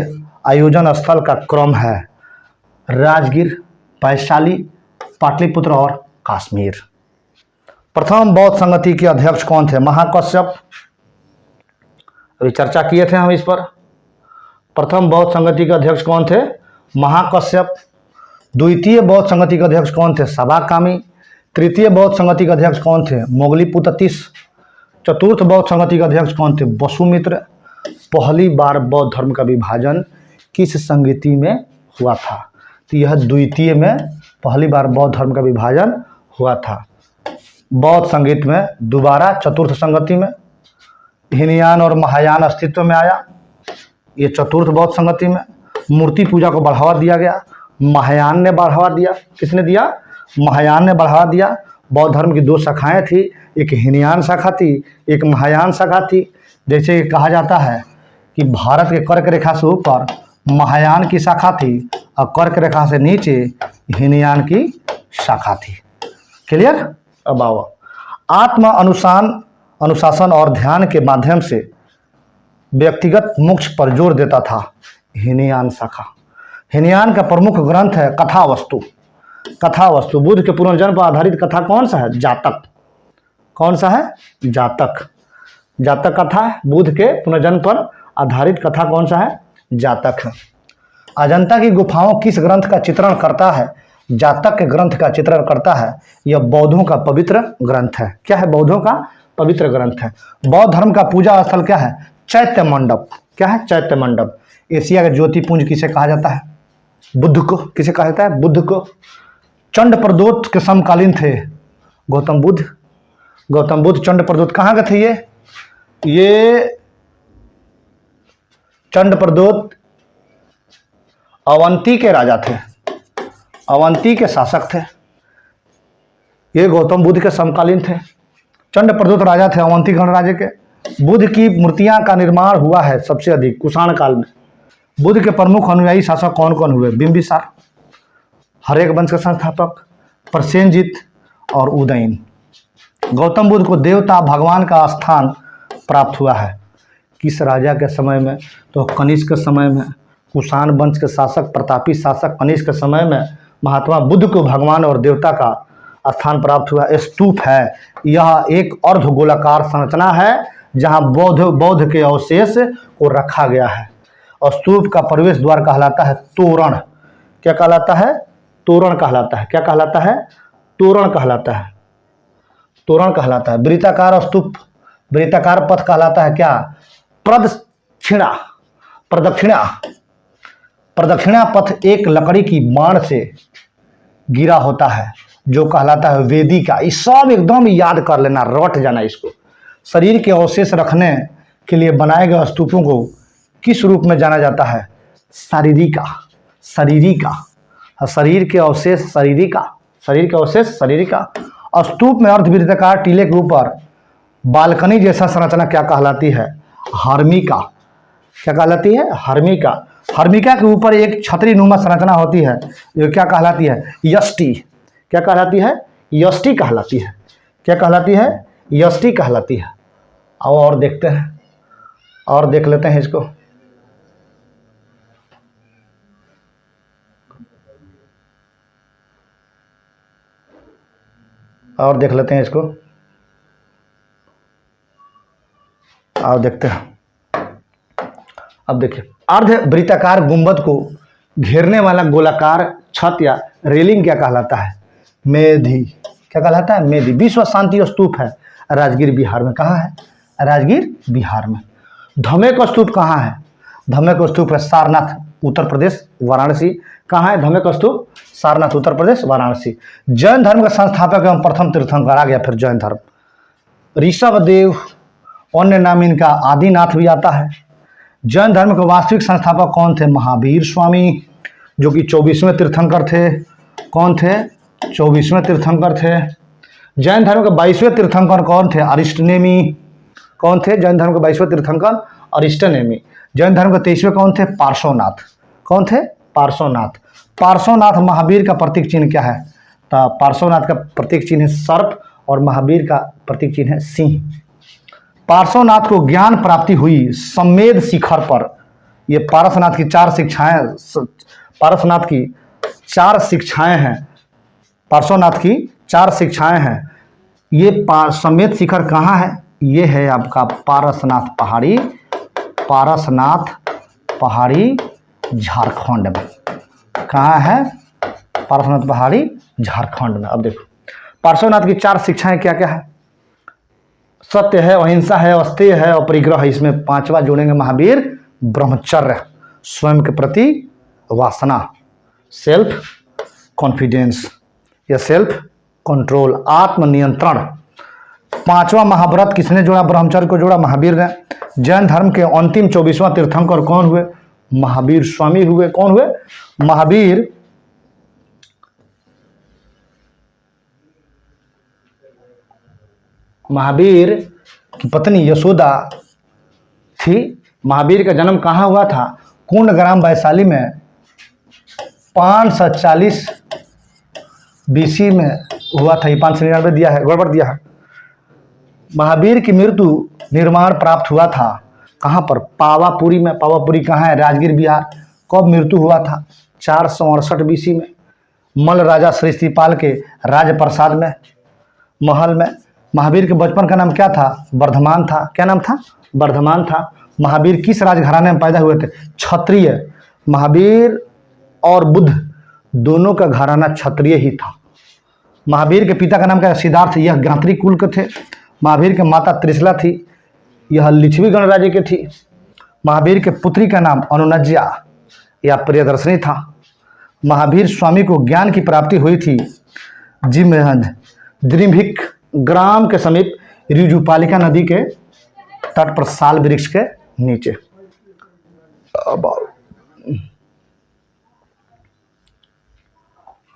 आयोजन स्थल का क्रम है राजगीर, वैशाली, पाटलिपुत्र और कश्मीर। प्रथम बौद्ध संगति के अध्यक्ष कौन थे? महाकश्यप। अभी चर्चा किए थे हम इस पर। प्रथम बौद्ध संगति के अध्यक्ष कौन थे? महाकश्यप। द्वितीय बौद्ध संगति के अध्यक्ष कौन थे? सभाकामी। तृतीय बौद्ध संगति के अध्यक्ष कौन थे? मोगलीपुत्तीस। चतुर्थ बौद्ध संगति के अध्यक्ष कौन थे? वसुमित्र। पहली बार बौद्ध धर्म का विभाजन किस संगति में हुआ था? तो यह द्वितीय में पहली बार बौद्ध धर्म का विभाजन हुआ था। बौद्ध संगीत में दोबारा चतुर्थ संगति में हीनयान और महायान अस्तित्व में आया। ये चतुर्थ बौद्ध संगति में मूर्ति पूजा को बढ़ावा दिया गया। महायान ने बढ़ावा दिया। किसने दिया? महायान ने बढ़ावा दिया। बौद्ध धर्म की दो शाखाएं थी, एक हीनयान शाखा थी, एक महायान शाखा थी। जैसे कहा जाता है कि भारत के कर्क रेखा से ऊपर महायान की शाखा थी और कर्क रेखा से नीचे हीनयान की शाखा थी। क्लियर? अब आओ, आत्म अनुशासन और ध्यान के माध्यम से व्यक्तिगत मोक्ष पर जोर देता था हीनयान शाखा। हीनयान का प्रमुख ग्रंथ है कथावस्तु। कथा वस्तु। बुध के पुनर्जन्म पर आधारित कथा कौन सा है? जातक। कौन सा है? जातक। जातक कथा है। बुध के पुनर्जन्म पर आधारित कथा कौन सा है? जातक है। अजंता की गुफाओं किस ग्रंथ का चित्रण करता है? जातक के ग्रंथ का चित्रण करता है। यह बौद्धों का पवित्र ग्रंथ है। क्या है? बौद्धों का पवित्र ग्रंथ है। बौद्ध धर्म का पूजा स्थल क्या है? चैत्य मंडप। क्या है? चैत्य मंडप। एशिया का ज्योतिपुंज किसे कहा जाता है? बुद्ध को। किसे कहा जाता है? बुद्ध को। चंड प्रदोत के समकालीन थे गौतम बुद्ध। गौतम बुद्ध चंड प्रदोत कहाँ के थे? ये चंड प्रदोत अवंती के राजा थे, अवंती के शासक थे। ये गौतम बुद्ध के समकालीन थे। चंड प्रदोत राजा थे अवंती गणराज्य के। बुद्ध की मूर्तियां का निर्माण हुआ है सबसे अधिक कुषाण काल में। बुद्ध के प्रमुख अनुयायी शासक कौन कौन हुए? बिंबिसार, हर्यक वंश के संस्थापक, प्रसेनजीत और उदयन। गौतम बुद्ध को देवता भगवान का स्थान प्राप्त हुआ है किस राजा के समय में? तो कनिष्क के समय में। कुषाण वंश के शासक प्रतापी शासक कनिष्क के समय में महात्मा बुद्ध को भगवान और देवता का स्थान प्राप्त हुआ। स्तूप है, यह एक अर्धगोलाकार संरचना है जहां बौद्ध के अवशेष को रखा गया है। और स्तूप का प्रवेश द्वार कहलाता है तोरण। क्या कहलाता है? तोरण कहलाता है। क्या कहलाता है? तोरण कहलाता है। तोरण कहलाता है। वृत्ताकार स्तूप, वृत्ताकार पथ कहलाता है क्या? प्रदक्षिणा। प्रदक्षिणा। प्रदक्षिणा पथ एक लकड़ी की बाण से गिरा होता है जो कहलाता है वेदिका। ये सब एकदम याद कर लेना, रट जाना इसको। शरीर के अवशेष रखने के लिए बनाए गए स्तूपों को किस रूप में जाना जाता है? शारीरिका। शरीरिका। शरीर के अवशेष शरीरिका। शरीर के अवशेष शरीरिका। स्तूप में अर्धवृत्ताकार टीले के ऊपर बालकनी जैसा संरचना क्या कहलाती है? हर्मिका। क्या कहलाती है? हर्मिका। हर्मिका के ऊपर एक छतरी नुमा संरचना होती है जो क्या कहलाती है? यष्टि। क्या कहलाती है? यष्टि कहलाती है। क्या कहलाती है? यष्टि कहलाती है। और देखते हैं, और देख लेते हैं इसको। और देख लेते हैं इसको, और देखते हैं। अब देखिए, अर्धवृत्ताकार गुंबद को घेरने वाला गोलाकार छत या रेलिंग क्या कहलाता है? मेधी। क्या कहलाता है? मेधी। विश्व शांति स्तूप है राजगीर बिहार में। कहाँ है? राजगीर बिहार में। धमेक स्तूप कहाँ है? धमेक स्तूप है सारनाथ, उत्तर प्रदेश, वाराणसी। कहाँ है धमेक स्तूप? सारनाथ, उत्तर प्रदेश, वाराणसी। जैन धर्म का संस्थापक एवं प्रथम तीर्थंकर आ गया। फिर जैन धर्म, ऋषभ देव, अन्य नाम इनका आदिनाथ भी आता है। जैन धर्म के वास्तविक संस्थापक कौन थे? महावीर स्वामी, जो कि 24वें तीर्थंकर थे। कौन थे? 24वें तीर्थंकर थे। जैन धर्म के 22वें तीर्थंकर कौन थे? अरिष्टनेमी। कौन थे जैन धर्म के 22वें तीर्थंकर? अरिष्टनेमी। जैन धर्म के 23वें कौन थे? पार्श्वनाथ। कौन थे? पार्श्वनाथ। पार्श्वनाथ महावीर का प्रतीक चिन्ह क्या है? तो पार्श्वनाथ का प्रतीक चिन्ह है सर्प और महावीर का प्रतीक चिन्ह है सिंह। पार्श्वनाथ को ज्ञान प्राप्ति हुई सम्मेद शिखर पर। ये पार्श्वनाथ की 4 शिक्षाएं, पार्श्वनाथ की 4 शिक्षाएं हैं। पार्श्वनाथ की 4 शिक्षाएं हैं। ये सम्मेद शिखर कहाँ है? ये है आपका पारसनाथ पहाड़ी। पारसनाथ पहाड़ी झारखंड में। कहाँ है? पारसनाथ पहाड़ी झारखंड में। अब देखो, पार्श्वनाथ की 4 शिक्षाएं क्या क्या है? सत्य है, अहिंसा है, अस्तेय है और परिग्रह है। इसमें 5वां जोड़ेंगे महावीर, ब्रह्मचर्य, स्वयं के प्रति वासना, सेल्फ कॉन्फिडेंस या सेल्फ कंट्रोल, आत्मनियंत्रण। 5वां महाव्रत किसने जोड़ा? ब्रह्मचर्य को जोड़ा महावीर ने। जैन धर्म के अंतिम 24वां तीर्थंकर कौन हुए? महावीर स्वामी हुए। कौन हुए? महावीर। महावीर की पत्नी यशोदा थी। महावीर का जन्म कहाँ हुआ था? कुंड ग्राम वैशाली में 540 BC में हुआ था। ये 599 दिया है, गड़बड़ दिया है। महावीर की मृत्यु निर्माण प्राप्त हुआ था कहाँ पर? पावापुरी में। पावापुरी कहाँ है? राजगीर बिहार। कब मृत्यु हुआ था? 468 BC में। मल्ल राजा श्रीपाल के राजप्रसाद में, महल में। महावीर के बचपन का नाम क्या था? वर्धमान था। क्या नाम था? वर्धमान था। महावीर किस राजघराने में पैदा हुए थे? क्षत्रिय। महावीर और बुद्ध दोनों का घराना क्षत्रिय ही था। महावीर के पिता का नाम क्या? सिद्धार्थ, यह ज्ञात्री कुल के थे। महावीर के माता त्रिशला थी, यह लिच्छवी गणराज्य के थी। महावीर के पुत्री का नाम अनुनज्या या प्रियदर्शनी था। महावीर स्वामी को ज्ञान की प्राप्ति हुई थी द्रिम्भिक ग्राम के समीप ऋजुपालिका नदी के तट पर साल वृक्ष के नीचे।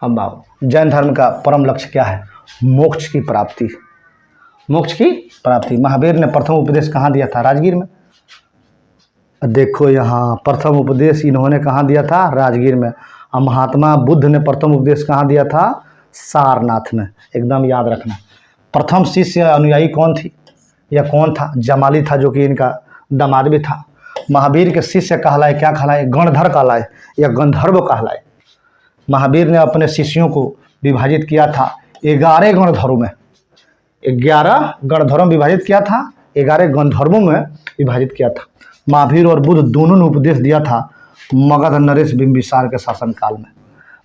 अब जैन धर्म का परम लक्ष्य क्या है? मोक्ष की प्राप्ति। मोक्ष की प्राप्ति। महावीर ने प्रथम उपदेश कहाँ दिया था? राजगीर में। देखो यहाँ प्रथम उपदेश इन्होंने कहाँ दिया था? राजगीर में। और महात्मा बुद्ध ने प्रथम उपदेश कहाँ दिया था? सारनाथ में। एकदम याद रखना। प्रथम शिष्य अनुयायी कौन थी या कौन था? जमाली था, जो कि इनका दामाद भी था। महावीर के शिष्य कहलाए क्या कहलाए? गणधर कहलाए या गंधर्व कहलाए। महावीर ने अपने शिष्यों को विभाजित किया था 11 गणधरों में। 11 गणधरों में विभाजित किया था, 11 गंधर्वों में विभाजित किया था। महावीर और बुद्ध दोनों ने उपदेश दिया था मगध नरेश बिंबिसार के शासनकाल में।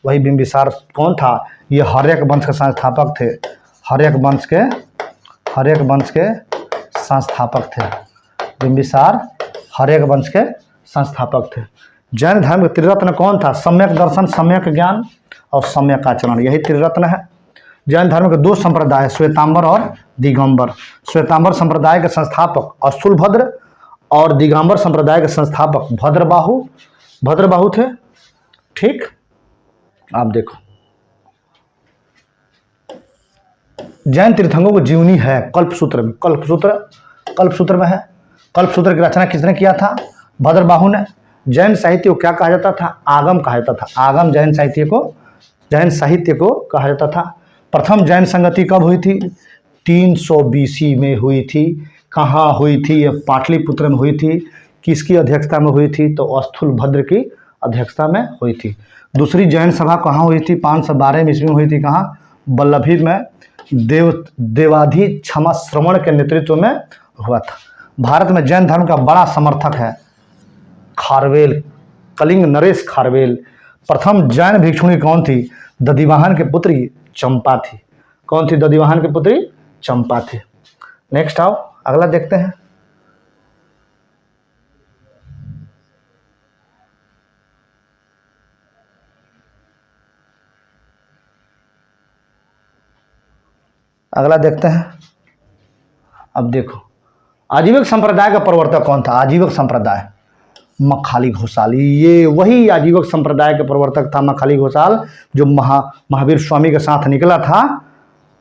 वही बिंबिसार कौन था? ये हर्यक वंश के संस्थापक थे। हर्यक वंश के संस्थापक थे। बिंबिसार हर्यक वंश के संस्थापक थे। जैन धर्म के त्रिरत्न कौन था? सम्यक दर्शन, सम्यक ज्ञान और सम्यक आचरण, यही त्रिरत्न है। जैन धर्म के 2 संप्रदाय, श्वेतांबर और दिगंबर। श्वेतांबर संप्रदाय के संस्थापक अस्थूलभद्र और दिगंबर संप्रदाय के संस्थापक भद्रबाहु थे। ठीक, आप देखो जैन तीर्थंकरों को जीवनी है कल्पसूत्र में। कल्पसूत्र में है। कल्पसूत्र की रचना किसने किया था? भद्रबाहु ने। जैन साहित्य को क्या कहा जाता था? आगम कहा जाता था। आगम जैन साहित्य को कहा जाता था। प्रथम जैन संगति कब हुई थी? 300 BC में हुई थी। कहाँ हुई थी? ये पाटलिपुत्र में हुई थी। किसकी अध्यक्षता में हुई थी? तो अस्थूलभद्र की अध्यक्षता में हुई थी। दूसरी जैन सभा कहाँ हुई थी? 512 ईस्वी में हुई थी। कहाँ? वल्लभी में देवाधि क्षमा श्रवण के नेतृत्व में हुआ था। भारत में जैन धर्म का बड़ा समर्थक है खारवेल, कलिंग नरेश खारवेल। प्रथम जैन भिक्षुणी कौन थी? दधिवाहन के पुत्री चंपा थी। कौन थी? दधिवाहन की पुत्री चंपा थी। नेक्स्ट आओ, अगला देखते हैं। अगला देखते हैं। अब देखो आजीवक संप्रदाय का प्रवर्तक कौन था? आजीवक संप्रदाय मखाली घोषाल। ये वही आजीवक संप्रदाय के प्रवर्तक था मखाली घोषाल, जो महावीर स्वामी के साथ निकला था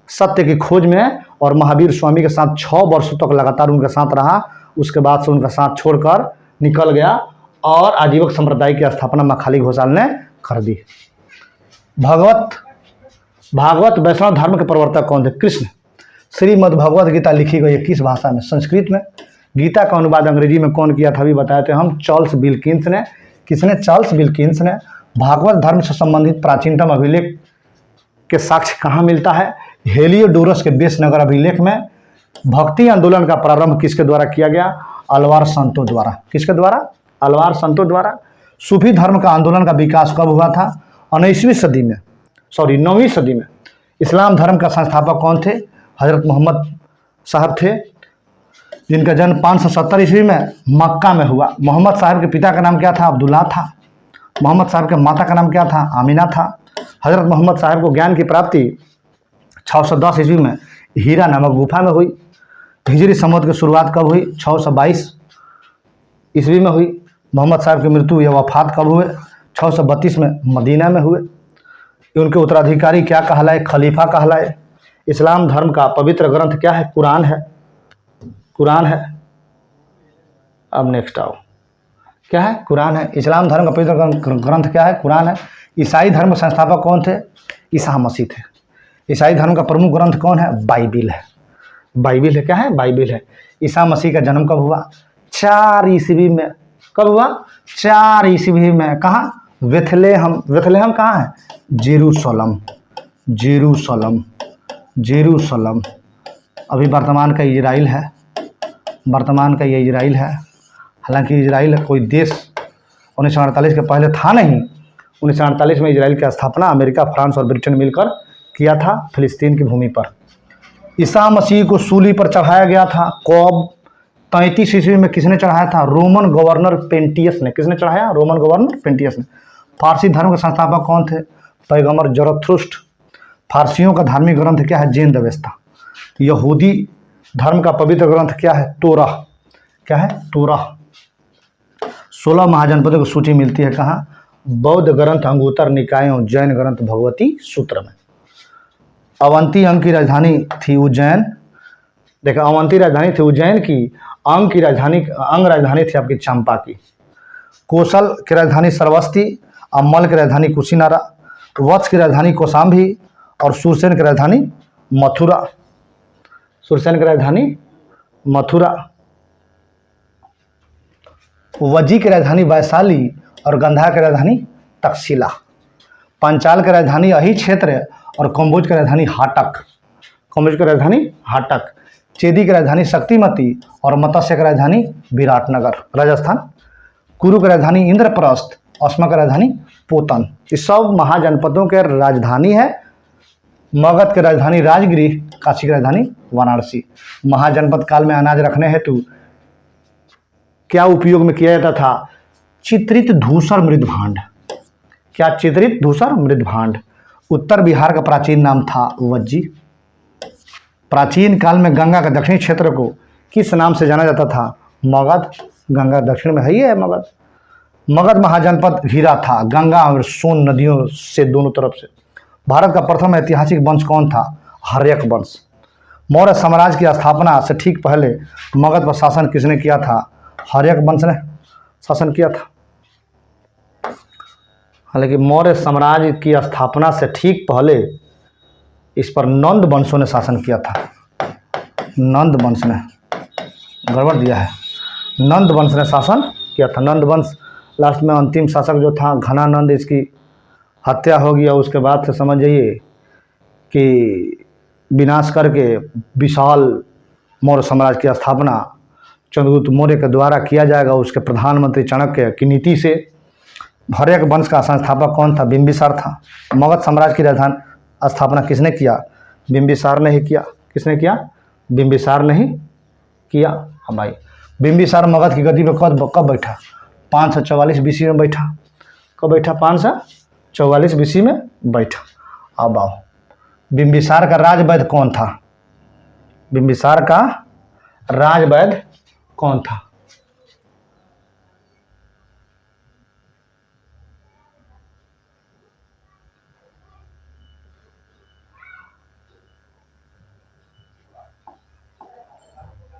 सत्य की खोज में, और महावीर स्वामी के साथ 6 वर्षों तक लगातार उनके साथ रहा। उसके बाद से उनका साथ छोड़कर निकल गया और आजीवक संप्रदाय की स्थापना मखाली घोषाल ने कर दी। भागवत वैष्णव धर्म के प्रवर्तक कौन थे? कृष्ण। श्रीमद् भगवत गीता लिखी गई है किस भाषा में? संस्कृत में। गीता का अनुवाद अंग्रेजी में कौन किया था? अभी बताए थे हम, चार्ल्स विल्किंस ने। किसने? चार्ल्स विल्किंस ने। भागवत धर्म से संबंधित प्राचीनतम अभिलेख के साक्ष्य कहाँ मिलता है? हेलियोडोरस के बेसनगर अभिलेख में। भक्ति आंदोलन का प्रारंभ किसके द्वारा किया गया? अलवार संतों द्वारा। किसके द्वारा? अलवार संतों द्वारा। सूफी धर्म का आंदोलन का विकास कब हुआ था? 9वीं सदी में। इस्लाम धर्म का संस्थापक कौन थे? हजरत मोहम्मद साहब थे, जिनका जन्म 570 ईस्वी में मक्का में हुआ। मोहम्मद साहब के पिता का नाम क्या था? अब्दुल्ला था। मोहम्मद साहब के माता का नाम क्या था? आमिना था। हजरत मोहम्मद साहब को ज्ञान की प्राप्ति 610 ईस्वी में हीरा नामक गुफा में हुई। हिजरी संवत की शुरुआत कब हुई? 622 ईस्वी में हुई। मोहम्मद साहब की मृत्यु या वफात कब हुए? 632 में मदीना में हुए। उनके उत्तराधिकारी क्या कहलाए? खलीफा कहलाए। इस्लाम धर्म का पवित्र ग्रंथ क्या है? कुरान है। अब नेक्स्ट आओ, क्या है? कुरान है। इस्लाम धर्म का पवित्र ग्रंथ क्या है? कुरान है। ईसाई धर्म के संस्थापक कौन थे? ईसा मसीह थे। ईसाई धर्म का प्रमुख ग्रंथ कौन है? बाइबिल है। बाइबिल है। क्या है? बाइबिल है। ईसा मसीह का जन्म कब हुआ? 4 ईस्वी में। कब हुआ? 4 ईस्वी में। कहाँ? वेथलेहम कहाँ है? जेरूसलम, जेरूसलम, जेरूसलम अभी वर्तमान का इजराइल है, वर्तमान का ये इजराइल है। हालांकि इजराइल कोई देश 1948 के पहले था नहीं। 1948 में इजराइल की स्थापना अमेरिका, फ्रांस और ब्रिटेन मिलकर किया था फिलिस्तीन की भूमि पर। ईसा मसीह को सूली पर चढ़ाया गया था। कब? 33 ईस्वी में किसने चढ़ाया था? रोमन गवर्नर पेंटियस ने। किसने चढ़ाया? रोमन गवर्नर पेंटियस ने। फारसी धर्म के संस्थापक कौन थे? पैगंबर जरथुस्ट्र। फारसियों का धार्मिक ग्रंथ क्या है? जैन अवेस्ता। यहूदी धर्म का पवित्र ग्रंथ क्या है? तोराह। क्या है? तोराह। 16 महाजनपदों की सूची मिलती है कहाँ? बौद्ध ग्रंथ अंगुत्तर निकाय और जैन ग्रंथ भगवती सूत्र में। अवंती अंग की राजधानी थी उज्जैन। देखा, अवंती राजधानी थी उज्जैन की। अंग राजधानी थी आपकी चंपा की। कौशल की राजधानी श्रावस्ती, अम्मल की राजधानी कुशीनारा, वत्स की राजधानी कौशाम्बी और सुरसेन की राजधानी मथुरा। सुरसेन की राजधानी मथुरा। वज्जी की राजधानी वैशाली और गंधा की राजधानी तक्षशिला। पंचाल की राजधानी अही क्षेत्र और कम्बोज की राजधानी हाटक। कम्बोज की राजधानी हाटक। चेदी की राजधानी शक्तिमती और मत्स्य की राजधानी विराटनगर राजस्थान। कुरु की राजधानी इंद्रप्रस्थ, अस्मा की राजधानी पोतन। इस सब महाजनपदों के राजधानी है। मगध की राजधानी राजगिरी, काशी की राजधानी वाराणसी। महाजनपद काल में अनाज रखने हेतु क्या उपयोग में किया जाता था? चित्रित धूसर मृदभांड। क्या? चित्रित धूसर मृदभांड। उत्तर बिहार का प्राचीन नाम था वज्जी। प्राचीन काल में गंगा के दक्षिणी क्षेत्र को किस नाम से जाना जाता था? मगध। गंगा दक्षिण में है ही है मगध। मगध महाजनपद घिरा था गंगा और सोन नदियों से दोनों तरफ से। भारत का प्रथम ऐतिहासिक वंश कौन था? हर्यक वंश। मौर्य साम्राज्य की स्थापना से ठीक पहले मगध पर शासन किसने किया था? हर्यक वंश ने शासन किया था। हालांकि मौर्य साम्राज्य की स्थापना से ठीक पहले इस पर नंद वंशों ने शासन किया था। नंद वंश ने गड़बड़ दिया है। नंद वंश ने शासन किया था। नंद वंश लास्ट में अंतिम शासक जो था घनानंद, इसकी हत्या हो गया। उसके बाद से समझ जाइए कि विनाश करके विशाल मौर्य साम्राज्य की स्थापना चंद्रगुप्त मौर्य के द्वारा किया जाएगा, उसके प्रधानमंत्री चाणक्य की नीति से। हर्यक वंश का संस्थापक कौन था? बिंबिसार था। मगध साम्राज्य की राजधानी स्थापना किसने किया? बिंबिसार ने ही किया। किसने किया? बिंबिसार ने ही किया। हाँ भाई, बिंबिसार मगध की गद्दी पर कब बैठा? 544 बीसी में बैठा। कब बैठा? 544 बीसी में बैठा। अब आओ, बिंबिसार का राजवैद्य कौन था? बिंबिसार का राजवैद्य कौन था?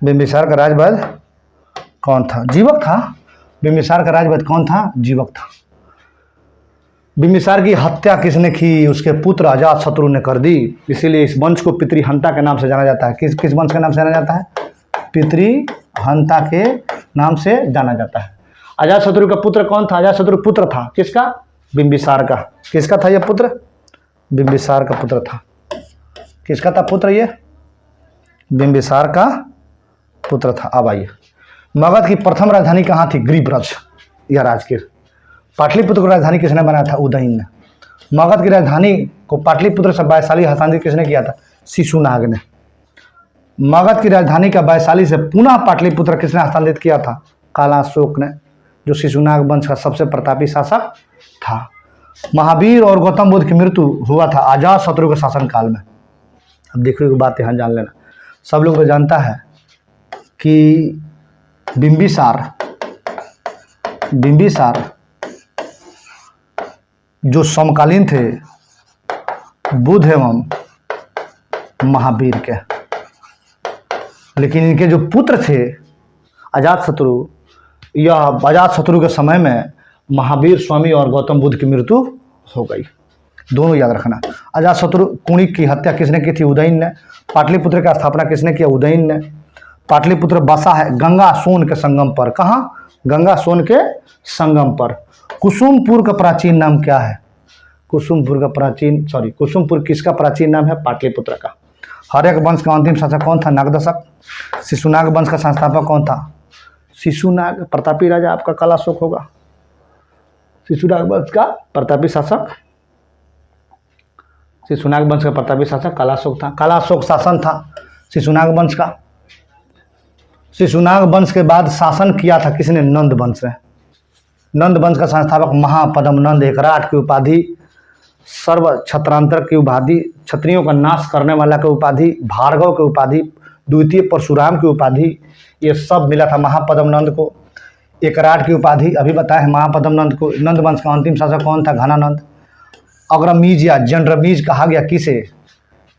बिंबिसार का राजवैद्य कौन था? जीवक था। बिंबिसार का राजवैद्य कौन था? जीवक था। बिंबिसार की हत्या किसने की? उसके पुत्र अजातशत्रु ने कर दी। इसीलिए इस वंश को पितृहंता के नाम से जाना जाता है। किस वंश के नाम से जाना जाता है? पितृहंता के नाम से जाना जाता है। अजातशत्रु का पुत्र कौन था? अजातशत्रु पुत्र था किसका? बिंबिसार का। किसका था यह पुत्र? बिंबिसार का पुत्र था। किसका था पुत्र? ये बिंबिसार का पुत्र था। अब आइए, मगध की प्रथम राजधानी कहाँ थी? गिरिब्रज या राजगीर। पाटलिपुत्र की राजधानी किसने बनाया था? उदयन ने। मगध की राजधानी को पाटलिपुत्र से वैशाली हस्तांतरित किसने किया था? शिशुनाग ने। मगध की राजधानी का वैशाली से पुनः पाटलिपुत्र किसने हस्तांतरित किया था? कालाशोक ने, जो शिशुनाग वंश का सबसे प्रतापी शासक था। महावीर और गौतम बुद्ध की मृत्यु हुआ था अजातशत्रु के शासनकाल में। अब देखो एक बात यहाँ जान लेना, सब लोग तो जानता है कि बिंबिसार जो समकालीन थे बुद्ध एवं महावीर के, लेकिन इनके जो पुत्र थे अजातशत्रु, यह अजातशत्रु के समय में महावीर स्वामी और गौतम बुद्ध की मृत्यु हो गई। दोनों याद रखना। अजातशत्रु कुणिक की हत्या किसने की थी? उदयन ने। पाटलिपुत्र की स्थापना किसने किया? उदयन ने। पाटलिपुत्र बसा है गंगा सोन के संगम पर। कहाँ? गंगा सोन के संगम पर। कुसुमपुर का प्राचीन नाम क्या है? कुसुमपुर किसका प्राचीन नाम है? पाटलिपुत्र का। हर्यक वंश का अंतिम शासक कौन था? नागदशक। शिशुनाग वंश का संस्थापक कौन था? शिशुनाग। प्रतापी राजा आपका कालाशोक होगा। शिशुनाग वंश का प्रतापी शासक, शिशुनाग वंश का प्रतापी शासक कालाशोक था। कालाशोक शासन था शिशुनाग वंश का। शिशुनाग वंश के बाद शासन किया था किसने? नंद वंश ने। नंद वंश का संस्थापक महापद्म नंद, एकराट की उपाधि, सर्व छत्रांतर की उपाधि, क्षत्रियों का नाश करने वाला की उपाधि, भार्गव की उपाधि, द्वितीय परशुराम की उपाधि, ये सब मिला था महापद्म नंद को। एकराट की उपाधि अभी बताया है महापद्म नंद को। नंद वंश का अंतिम शासक कौन था? घनानंद। अग्रमीज या जनरमीज कहा गया किसे?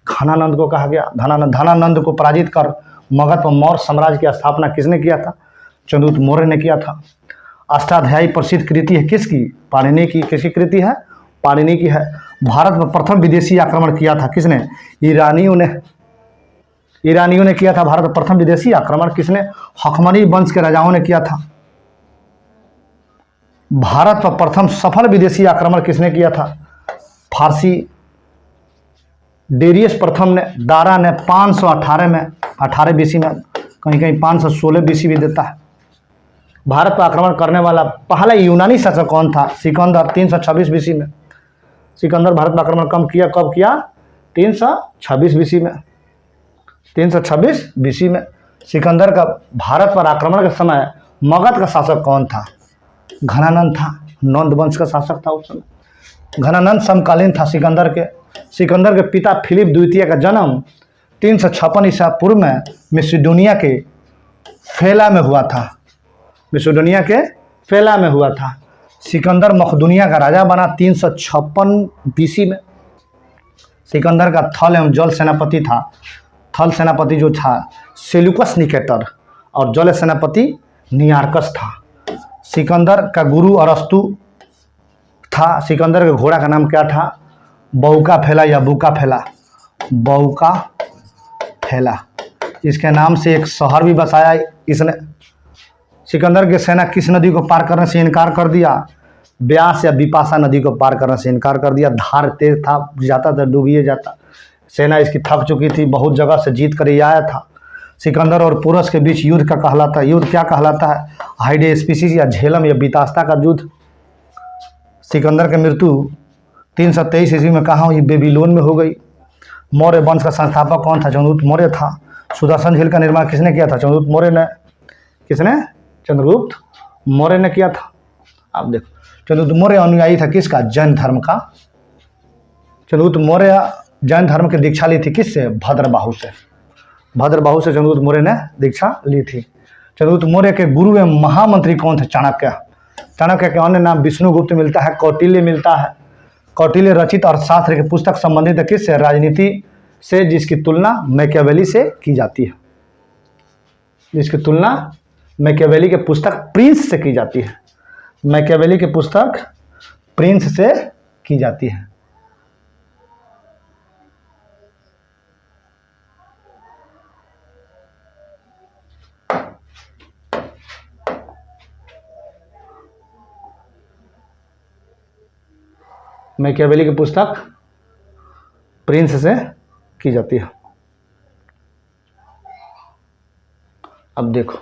घनानंद को कहा गया। धनानंद को पराजित कर मगध पर मौर्य साम्राज्य की स्थापना किसने किया था? चंद्रगुप्त मौर्य ने किया था। अष्टाध्यायी प्रसिद्ध कृति है किसकी? पाणिनि की। किसकी कृति है? पाणिनि की है। भारत में प्रथम विदेशी आक्रमण किया था किसने? ईरानियों ने किया था। भारत में प्रथम विदेशी आक्रमण किसने? हखमनी वंश के राजाओं ने किया था। भारत पर प्रथम सफल विदेशी आक्रमण किसने किया था? फारसी डेरियस प्रथम ने। दारा ने 518 में, 18 बीसी में, कहीं कहीं 516 बीसी भी देता है। भारत पर आक्रमण करने वाला पहला यूनानी शासक कौन था? सिकंदर, 326 बीसी में। सिकंदर भारत पर आक्रमण कब किया? 326 बीसी में। 326 बीसी में सिकंदर का भारत पर आक्रमण के समय मगध का शासक कौन था? घनानंद था। नंद वंश का शासक था उस समय। घनानंद समकालीन था सिकंदर के। सिकंदर के पिता फिलिप द्वितीय का जन्म 356 ईसा पूर्व में मैसिडोनिया के फेला में हुआ था। मैसिडोनिया के फेला में हुआ था। सिकंदर मकदूनिया का राजा बना 356 बीसी में। सिकंदर का थल एवं जल सेनापति था। थल सेनापति जो था सेल्यूकस निकेटर और जल सेनापति नियार्कस था। सिकंदर का गुरु अरस्तु था। सिकंदर के घोड़ा का नाम क्या था? बौका फैला या बुका फैला? बौका फैला। इसके नाम से एक शहर भी बसाया इसने। सिकंदर की सेना किस नदी को पार करने से इनकार कर दिया? ब्यास या बिपाशा नदी को पार करने से इनकार कर दिया। धार तेज था, जाता था डूबिए जाता। सेना इसकी थक चुकी थी, बहुत जगह से जीत कर ये आया था। सिकंदर और पुरस के बीच युद्ध का कहलाता है। युद्ध क्या कहलाता है? हाइडेस्पिसिस या झेलम या बितास्ता का युद्ध। सिकंदर की मृत्यु 323 ईस्वी में कहाँ हुई? बेबीलोन में हो गई। मौर्य वंश का संस्थापक कौन था? चंद्रगुप्त मौर्य था। सुदर्शन झील का निर्माण किसने किया था? चंद्रगुप्त मौर्य ने। किसने? चंद्रगुप्त मौर्य ने किया था। आप देखो, चंद्रगुप्त मौर्य अनुयायी था किसका? जैन धर्म का। चंद्रगुप्त मौर्य जैन धर्म की दीक्षा ली थी किससे? भद्रबाहु से। भद्रबाहु से चंद्रगुप्त मौर्य ने दीक्षा ली थी। चंद्रगुप्त मौर्य के गुरु एवं महामंत्री कौन थे? चाणक्य। चाणक्य के अन्य नाम विष्णुगुप्त मिलता है, कौटिल्य मिलता है। कौटिल्य रचित अर्थशास्त्र की पुस्तक संबंधित है किससे? राजनीति से, जिसकी तुलना मैकियावेली से की जाती है। जिसकी तुलना मैकियावेली के पुस्तक प्रिंस से की जाती है। मैकियावेली की पुस्तक प्रिंस से की जाती है। मैकियावेली की पुस्तक प्रिंस से की जाती है। अब देखो,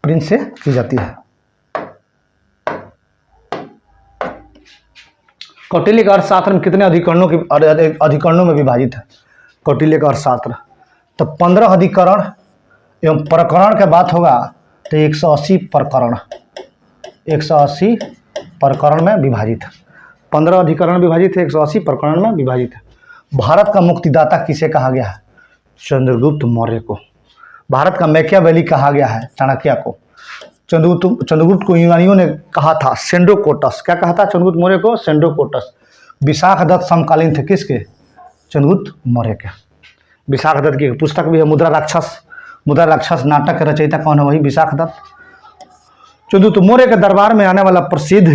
प्रिंस से की जाती है। कौटिल्य का अर्थशास्त्र में कितने अधिकरणों में विभाजित है? कौटिल्य का अर्थशास्त्र तो 15 अधिकरण एवं प्रकरण के बात होगा तो 180 प्रकरण, 180 प्रकरण में विभाजित है। 15 अधिकरण विभाजित है, 180 प्रकरण में विभाजित है। भारत का मुक्तिदाता किसे कहा गया है? चंद्रगुप्त मौर्य को। भारत का मैकियावेली कहा गया है चाणक्य को। चंद्रगुप्त को यूनानियों ने कहा था सेंडोकोटस। क्या कहा था चंद्रगुप्त मौर्य को? सेंडोकोटस। विशाखदत्त समकालीन थे किसके? चंद्रगुप्त मौर्य के। विशाखदत्त की पुस्तक भी है मुद्रा राक्षस। मुद्रा राक्षस नाटक के रचयिता कौन है? वही विशाखदत्त। चंद्रगुप्त मौर्य के दरबार में आने वाला प्रसिद्ध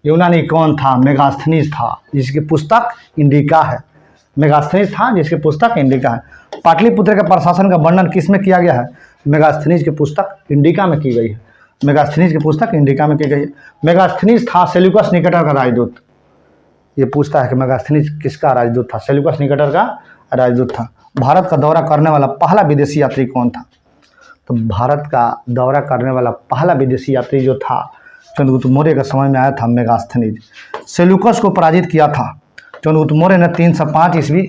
यूनानी कौन था? मेगास्थनीज था, जिसकी पुस्तक इंडिका है। मेगास्थनीज था जिसकी पुस्तक इंडिका है। पाटलिपुत्र के प्रशासन का वर्णन किस में किया गया है? मेगास्थनीज की पुस्तक इंडिका में की गई है। मेगास्थनीज की पुस्तक इंडिका में की गई है। मेगास्थनीज था सेल्यूकस निकेटर का राजदूत। ये पूछता है कि मेगास्थनीज किसका राजदूत था? सेल्यूकस निकेटर का राजदूत था। भारत का दौरा करने वाला पहला विदेशी यात्री कौन था? तो भारत का दौरा करने वाला पहला विदेशी यात्री जो था चंद्रगुप्त मौर्य के समय में आया था मेगास्थनीज। सेल्यूकस को पराजित किया था चंद्रगुप्त मौर्य ने 305 ईस्वी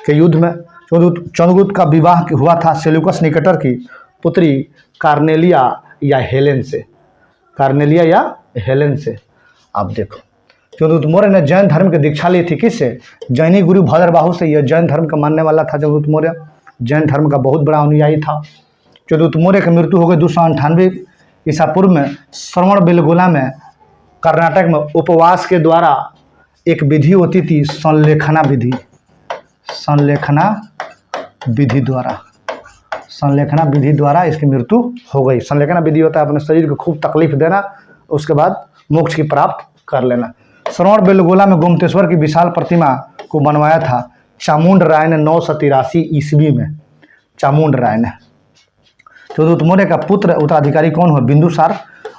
के युद्ध में। चंद्रगुप्त का विवाह हुआ था सेल्यूकस निकेटर की पुत्री कार्नेलिया या हेलेन से। कार्नेलिया या हेलेन से। आप देखो, चंद्रगुप्त मौर्य ने जैन धर्म की दीक्षा ली थी। किससे? जैनी गुरु भद्रबाहु से। यह जैन धर्म का मानने वाला था चंद्रगुप्त मौर्य। जैन धर्म का बहुत बड़ा अनुयायी था। चंद्रगुप्त मौर्य की मृत्यु हो गई 298 ईसा पूर्व में श्रवण बेलगोला में, कर्नाटक में। उपवास के द्वारा एक विधि होती थी, संलेखना विधि। संलेखना विधि द्वारा इसकी मृत्यु हो गई। संलेखना विधि होता है अपने शरीर को खूब तकलीफ देना, उसके बाद मोक्ष की प्राप्त कर लेना। श्रवण बेलगोला में गोमतेश्वर की विशाल प्रतिमा को बनवाया था चामुंड राय ने 983 ईस्वी में। चामुंड राय ने। चंद्रगुप्त मौर्य का पुत्र उत्तराधिकारी कौन हुआ? बिंदुसार।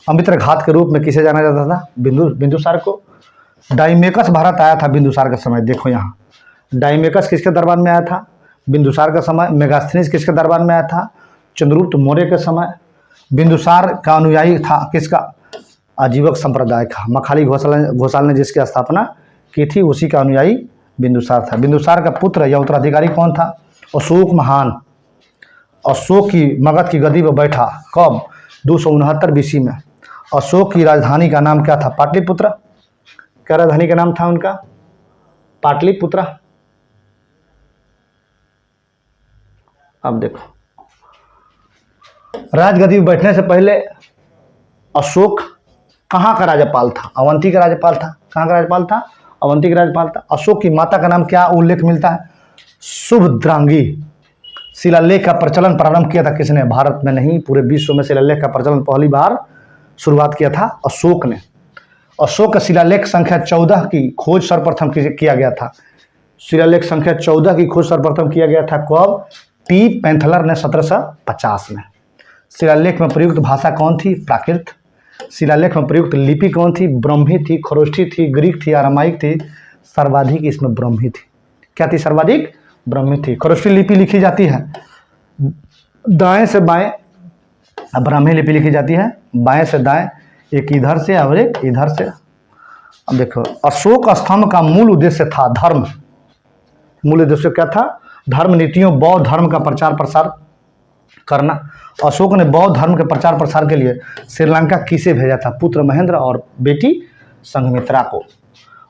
अमित्र घात के रूप में किसे जाना जाता था? बिंदुसार को। डाइमेकस भारत आया था बिंदुसार का समय। देखो यहाँ, डाइमेकस किसके दरबार में आया था? बिंदुसार का समय। मेगास्थनीज किसके दरबार में आया था? चंद्रगुप्त मौर्य के समय। बिंदुसार का अनुयायी था किसका? आजीवक संप्रदाय का। मखाली घोषाल ने जिसकी स्थापना की थी उसी का अनुयायी बिंदुसार था। बिंदुसार का पुत्र या उत्तराधिकारी कौन था? अशोक महान। अशोक की मगध की गद्दी पर बैठा। कब? 269 बीसी में। अशोक की राजधानी का नाम क्या था? पाटलिपुत्र। क्या राजधानी का नाम था उनका? पाटलिपुत्र। अब देखो, राजगद्दी पर बैठने से पहले अशोक कहाँ का राज्यपाल था? अवंती का राज्यपाल था। कहाँ का राज्यपाल था? अवंती का राज्यपाल था। अशोक की माता का नाम क्या उल्लेख मिलता है? शुभद्रांगी। शिलालेख का प्रचलन प्रारंभ किया था किसने? भारत में नहीं, पूरे विश्व में शिलालेख का प्रचलन पहली बार शुरुआत किया था अशोक ने। अशोक का शिलालेख संख्या 14 की खोज सर्वप्रथम किया गया था। शिलालेख संख्या 14 की खोज सर्वप्रथम किया गया था कब? टी पैंथलर ने 1750 में। शिलालेख में प्रयुक्त भाषा कौन थी? प्राकृत। शिलालेख में प्रयुक्त लिपि कौन थी? ब्रह्मी थी, खरोष्ठी थी, ग्रीक थी, अरामाइक थी। सर्वाधिक इसमें ब्रह्मी थी। क्या थी? सर्वाधिक ब्रह्मी थी। खरोष्ठी लिपि लिखी जाती है दाएं से बाएं, ब्राह्मी लिपि लिखी जाती है बाएं से दाएं, एक इधर से और एक इधर से। अब देखो, अशोक स्तंभ का मूल उद्देश्य था धर्म। मूल उद्देश्य क्या था? धर्म नीतियों, बौद्ध धर्म का प्रचार प्रसार करना। अशोक ने बौद्ध धर्म के प्रचार प्रसार के लिए श्रीलंका किसे भेजा था? पुत्र महेंद्र और बेटी संघमित्रा को।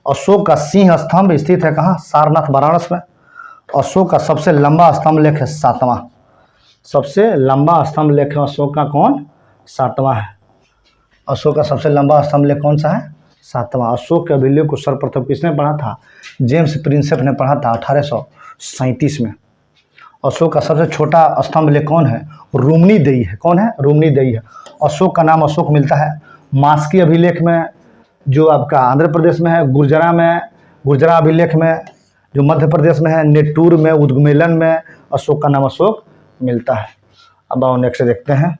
अशोक का सिंह स्तंभ स्थित है कहाँ? सारनाथ वाराणसी में। अशोक का सबसे लंबा स्तंभ लेख है 7वां। सबसे लंबा स्तंभ लेख अशोक का कौन? 7वां है। अशोक का सबसे लंबा स्तंभ लेख कौन सा है? 7वां। अशोक के अभिलेख को सर्वप्रथम किसने पढ़ा था? जेम्स प्रिंसेप ने पढ़ा था 1837 में। अशोक का सबसे छोटा स्तंभ लेख कौन है? रुमनीदेई है। कौन है? रुमनीदेई है। अशोक का नाम अशोक मिलता है मास्की अभिलेख में, जो आपका आंध्र प्रदेश में है, गुर्जरा में, गुर्जरा अभिलेख में जो मध्य प्रदेश में है, नेटूर में, उद्गमेलन में अशोक का नाम अशोक मिलता है। अब आओ नेक्स्ट देखते हैं।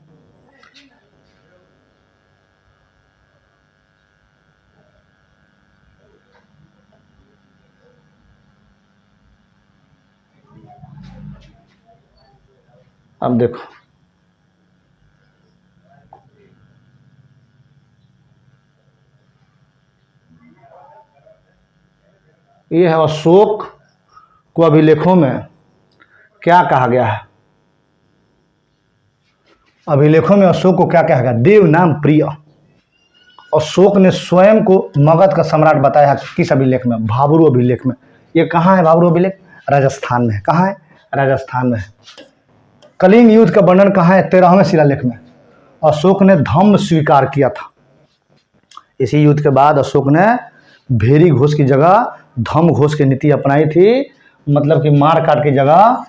अब देखो, ये है अशोक को अभिलेखों में क्या कहा गया है? अभिलेखों में अशोक को क्या कहा गया? देव नाम प्रिय। अशोक ने स्वयं को मगध का सम्राट बताया। किस अभिलेख में? भाबरू अभिलेख में। ये कहाँ है भाबरू अभिलेख? राजस्थान में है। कहाँ है? राजस्थान में है। कलिंग युद्ध का वर्णन कहाँ है? 13वें शिलालेख में। अशोक ने धम्म स्वीकार किया था। इसी युद्ध के बाद अशोक ने भेरी घोष की जगह धम्म घोष की नीति अपनाई थी। मतलब कि मार काट की जगह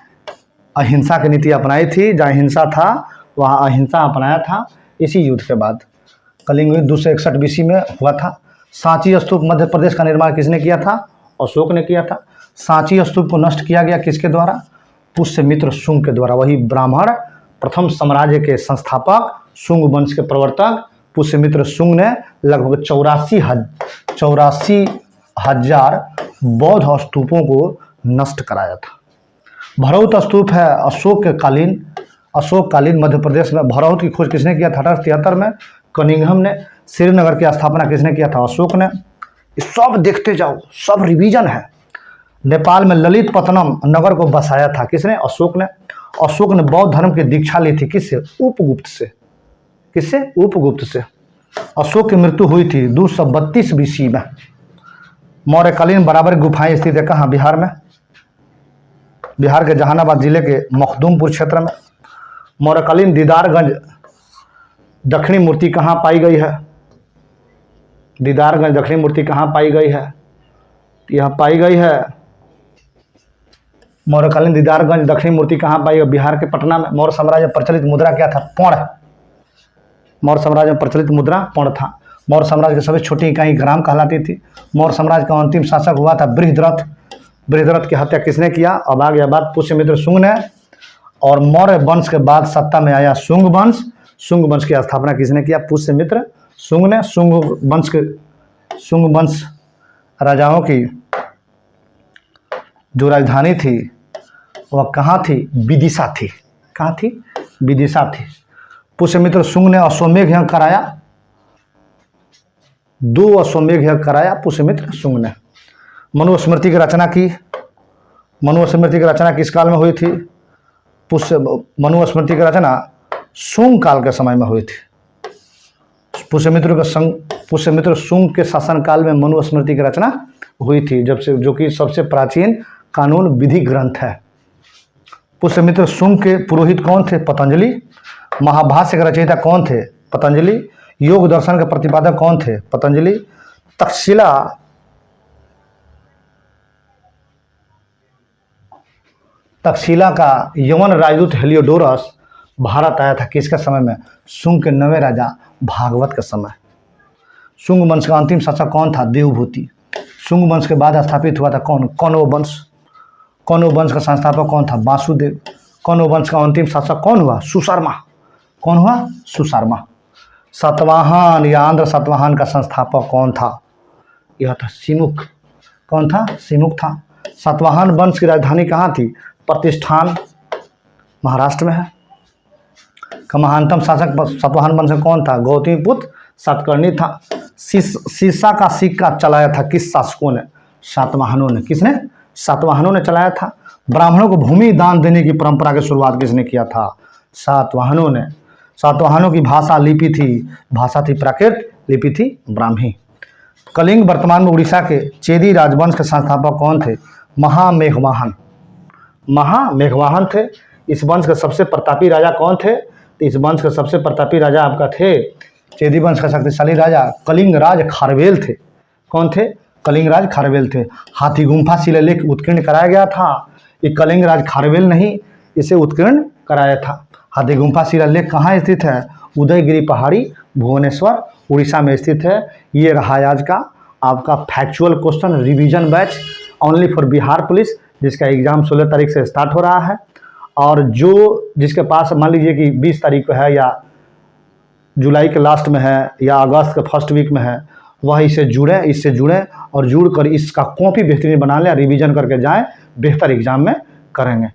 अहिंसा की नीति अपनाई थी। जहाँ हिंसा था वहाँ अहिंसा अपनाया था। इसी युद्ध के बाद कलिंग युद्ध 261 बीसी में हुआ था। सांची स्तूप मध्य प्रदेश का निर्माण किसने किया था? अशोक ने किया था। सांची स्तूप को नष्ट किया गया किसके द्वारा? पुष्यमित्र शुंग के द्वारा। वही ब्राह्मण प्रथम साम्राज्य के संस्थापक शुंग वंश के प्रवर्तक पुष्यमित्र शुंग ने लगभग 84,000 बौद्ध स्तूपों को नष्ट कराया था। भरौत स्तूप है अशोककालीन मध्य प्रदेश में। भरौत की खोज किसने किया था? 1873 में कनिंघम ने। श्रीनगर की स्थापना किसने किया था? अशोक ने। सब देखते जाओ, सब रिवीजन है। नेपाल में ललित पत्तनम नगर को बसाया था किसने? अशोक ने। अशोक ने बौद्ध धर्म की दीक्षा ली थी किससे? उपगुप्त से। किससे? उपगुप्त से। अशोक की मृत्यु हुई थी 232 BC में। मौर्यकालीन बराबर गुफाएं स्थित है कहाँ? बिहार में। बिहार के जहानाबाद जिले के मखदूमपुर क्षेत्र में। मौर्यकालीन दीदारगंज दक्षिणी मूर्ति कहाँ पाई गई है? दीदारगंज दक्षिणी मूर्ति कहाँ पाई गई है? यह पाई गई है मौर्यकालीन दीदारगंज दक्षिणी मूर्ति कहाँ पाई गई? बिहार के पटना में। मौर्य साम्राज्य में प्रचलित मुद्रा क्या था? पौड़। मौर्य साम्राज्य में प्रचलित मुद्रा पौड़ था। मौर्य साम्राज्य की सबसे छोटी इकाई ग्राम कहलाती थी। मौर्य साम्राज्य का अंतिम शासक हुआ था बृहद्रथ। बृहद्रथ की हत्या किसने किया? अब आ गया बात पुष्यमित्र शुंग ने। और मौर्य वंश के बाद सत्ता में आया शुंग वंश। शुंग वंश की स्थापना किसने किया? पुष्यमित्र शुंग ने। शुंग वंश राजाओं की जो राजधानी थी वह कहाँ थी? विदिशा थी। कहाँ थी? विदिशा थी। पुष्यमित्र शुंग ने अश्वमेध यज्ञ कराया। 2 अश्वमेध यज्ञ कराया पुष्यमित्र शुंग ने। मनुस्मृति की रचना की। मनुस्मृति की रचना किस काल में हुई थी? मनुस्मृति की रचना शुंग काल के समय में हुई थी। पुष्यमित्र शुंग के शासन काल में मनुस्मृति की रचना हुई थी, जो कि सबसे प्राचीन कानून विधि ग्रंथ है। पुष्यमित्र शुंग के पुरोहित कौन थे? पतंजलि। महाभाष्य के रचयिता कौन थे? पतंजलि। योग दर्शन के प्रतिपादक कौन थे? पतंजलि। तक्षशिला का यवन राजदूत हेलियोडोरस भारत आया था किसके समय में? शुंग के 9वें राजा भागवत के समय। शुंग वंश का अंतिम शासक कौन था? देवभूति। शुंग वंश के बाद स्थापित हुआ था कौन? कौनव वंश। कौनव वंश का संस्थापक कौन था? वासुदेव। कौनव वंश का अंतिम शासक कौन हुआ? सुशर्मा। कौन हुआ? सुशर्मा। सातवाहन या आंध्र सातवाहन का संस्थापक कौन था? यह था सिमुख। कौन था? सिमुख था। सातवाहन वंश की राजधानी कहाँ थी? प्रतिष्ठान, महाराष्ट्र में है। का महानतम शासक सातवाहन वंश में कौन था? गौतमीपुत्र सातकर्णी था। सीसा का सिक्का चलाया था किस शासकों ने? सातवाहनों ने। किसने? सातवाहनों ने चलाया था। ब्राह्मणों को भूमि दान देने की परंपरा की शुरुआत किसने किया था? सातवाहनों ने। सातवाहनों की भाषा थी प्राकृत, लिपि थी ब्राह्मी। कलिंग वर्तमान में उड़ीसा के चेदी राजवंश के संस्थापक कौन थे? महामेघवाहन। महामेघवाहन थे। इस वंश के सबसे प्रतापी राजा कौन थे? तो इस वंश के सबसे प्रतापी राजा आपका थे चेदी वंश का शक्तिशाली राजा कलिंगराज खारवेल थे। कौन थे? कलिंगराज खारवेल थे। हाथी गुम्फा शिलालेख उत्कीर्ण कराया गया था। ये कलिंगराज खारवेल नहीं, इसे उत्कीर्ण कराया था। हाथी गुम्फा शिलालेख कहाँ स्थित है? उदयगिरी पहाड़ी, भुवनेश्वर, उड़ीसा में स्थित है। ये रहा आज का आपका factual question revision batch only for Bihar police, जिसका एग्ज़ाम 16 तारीख से स्टार्ट हो रहा है। और जिसके पास मान लीजिए कि 20 तारीख को है या जुलाई के लास्ट में है या अगस्त के फर्स्ट वीक में है, वह इससे जुड़ें और जुड़कर इसका कॉपी बेहतरीन बना लें, रिवीजन करके जाएं, बेहतर एग्जाम में करेंगे।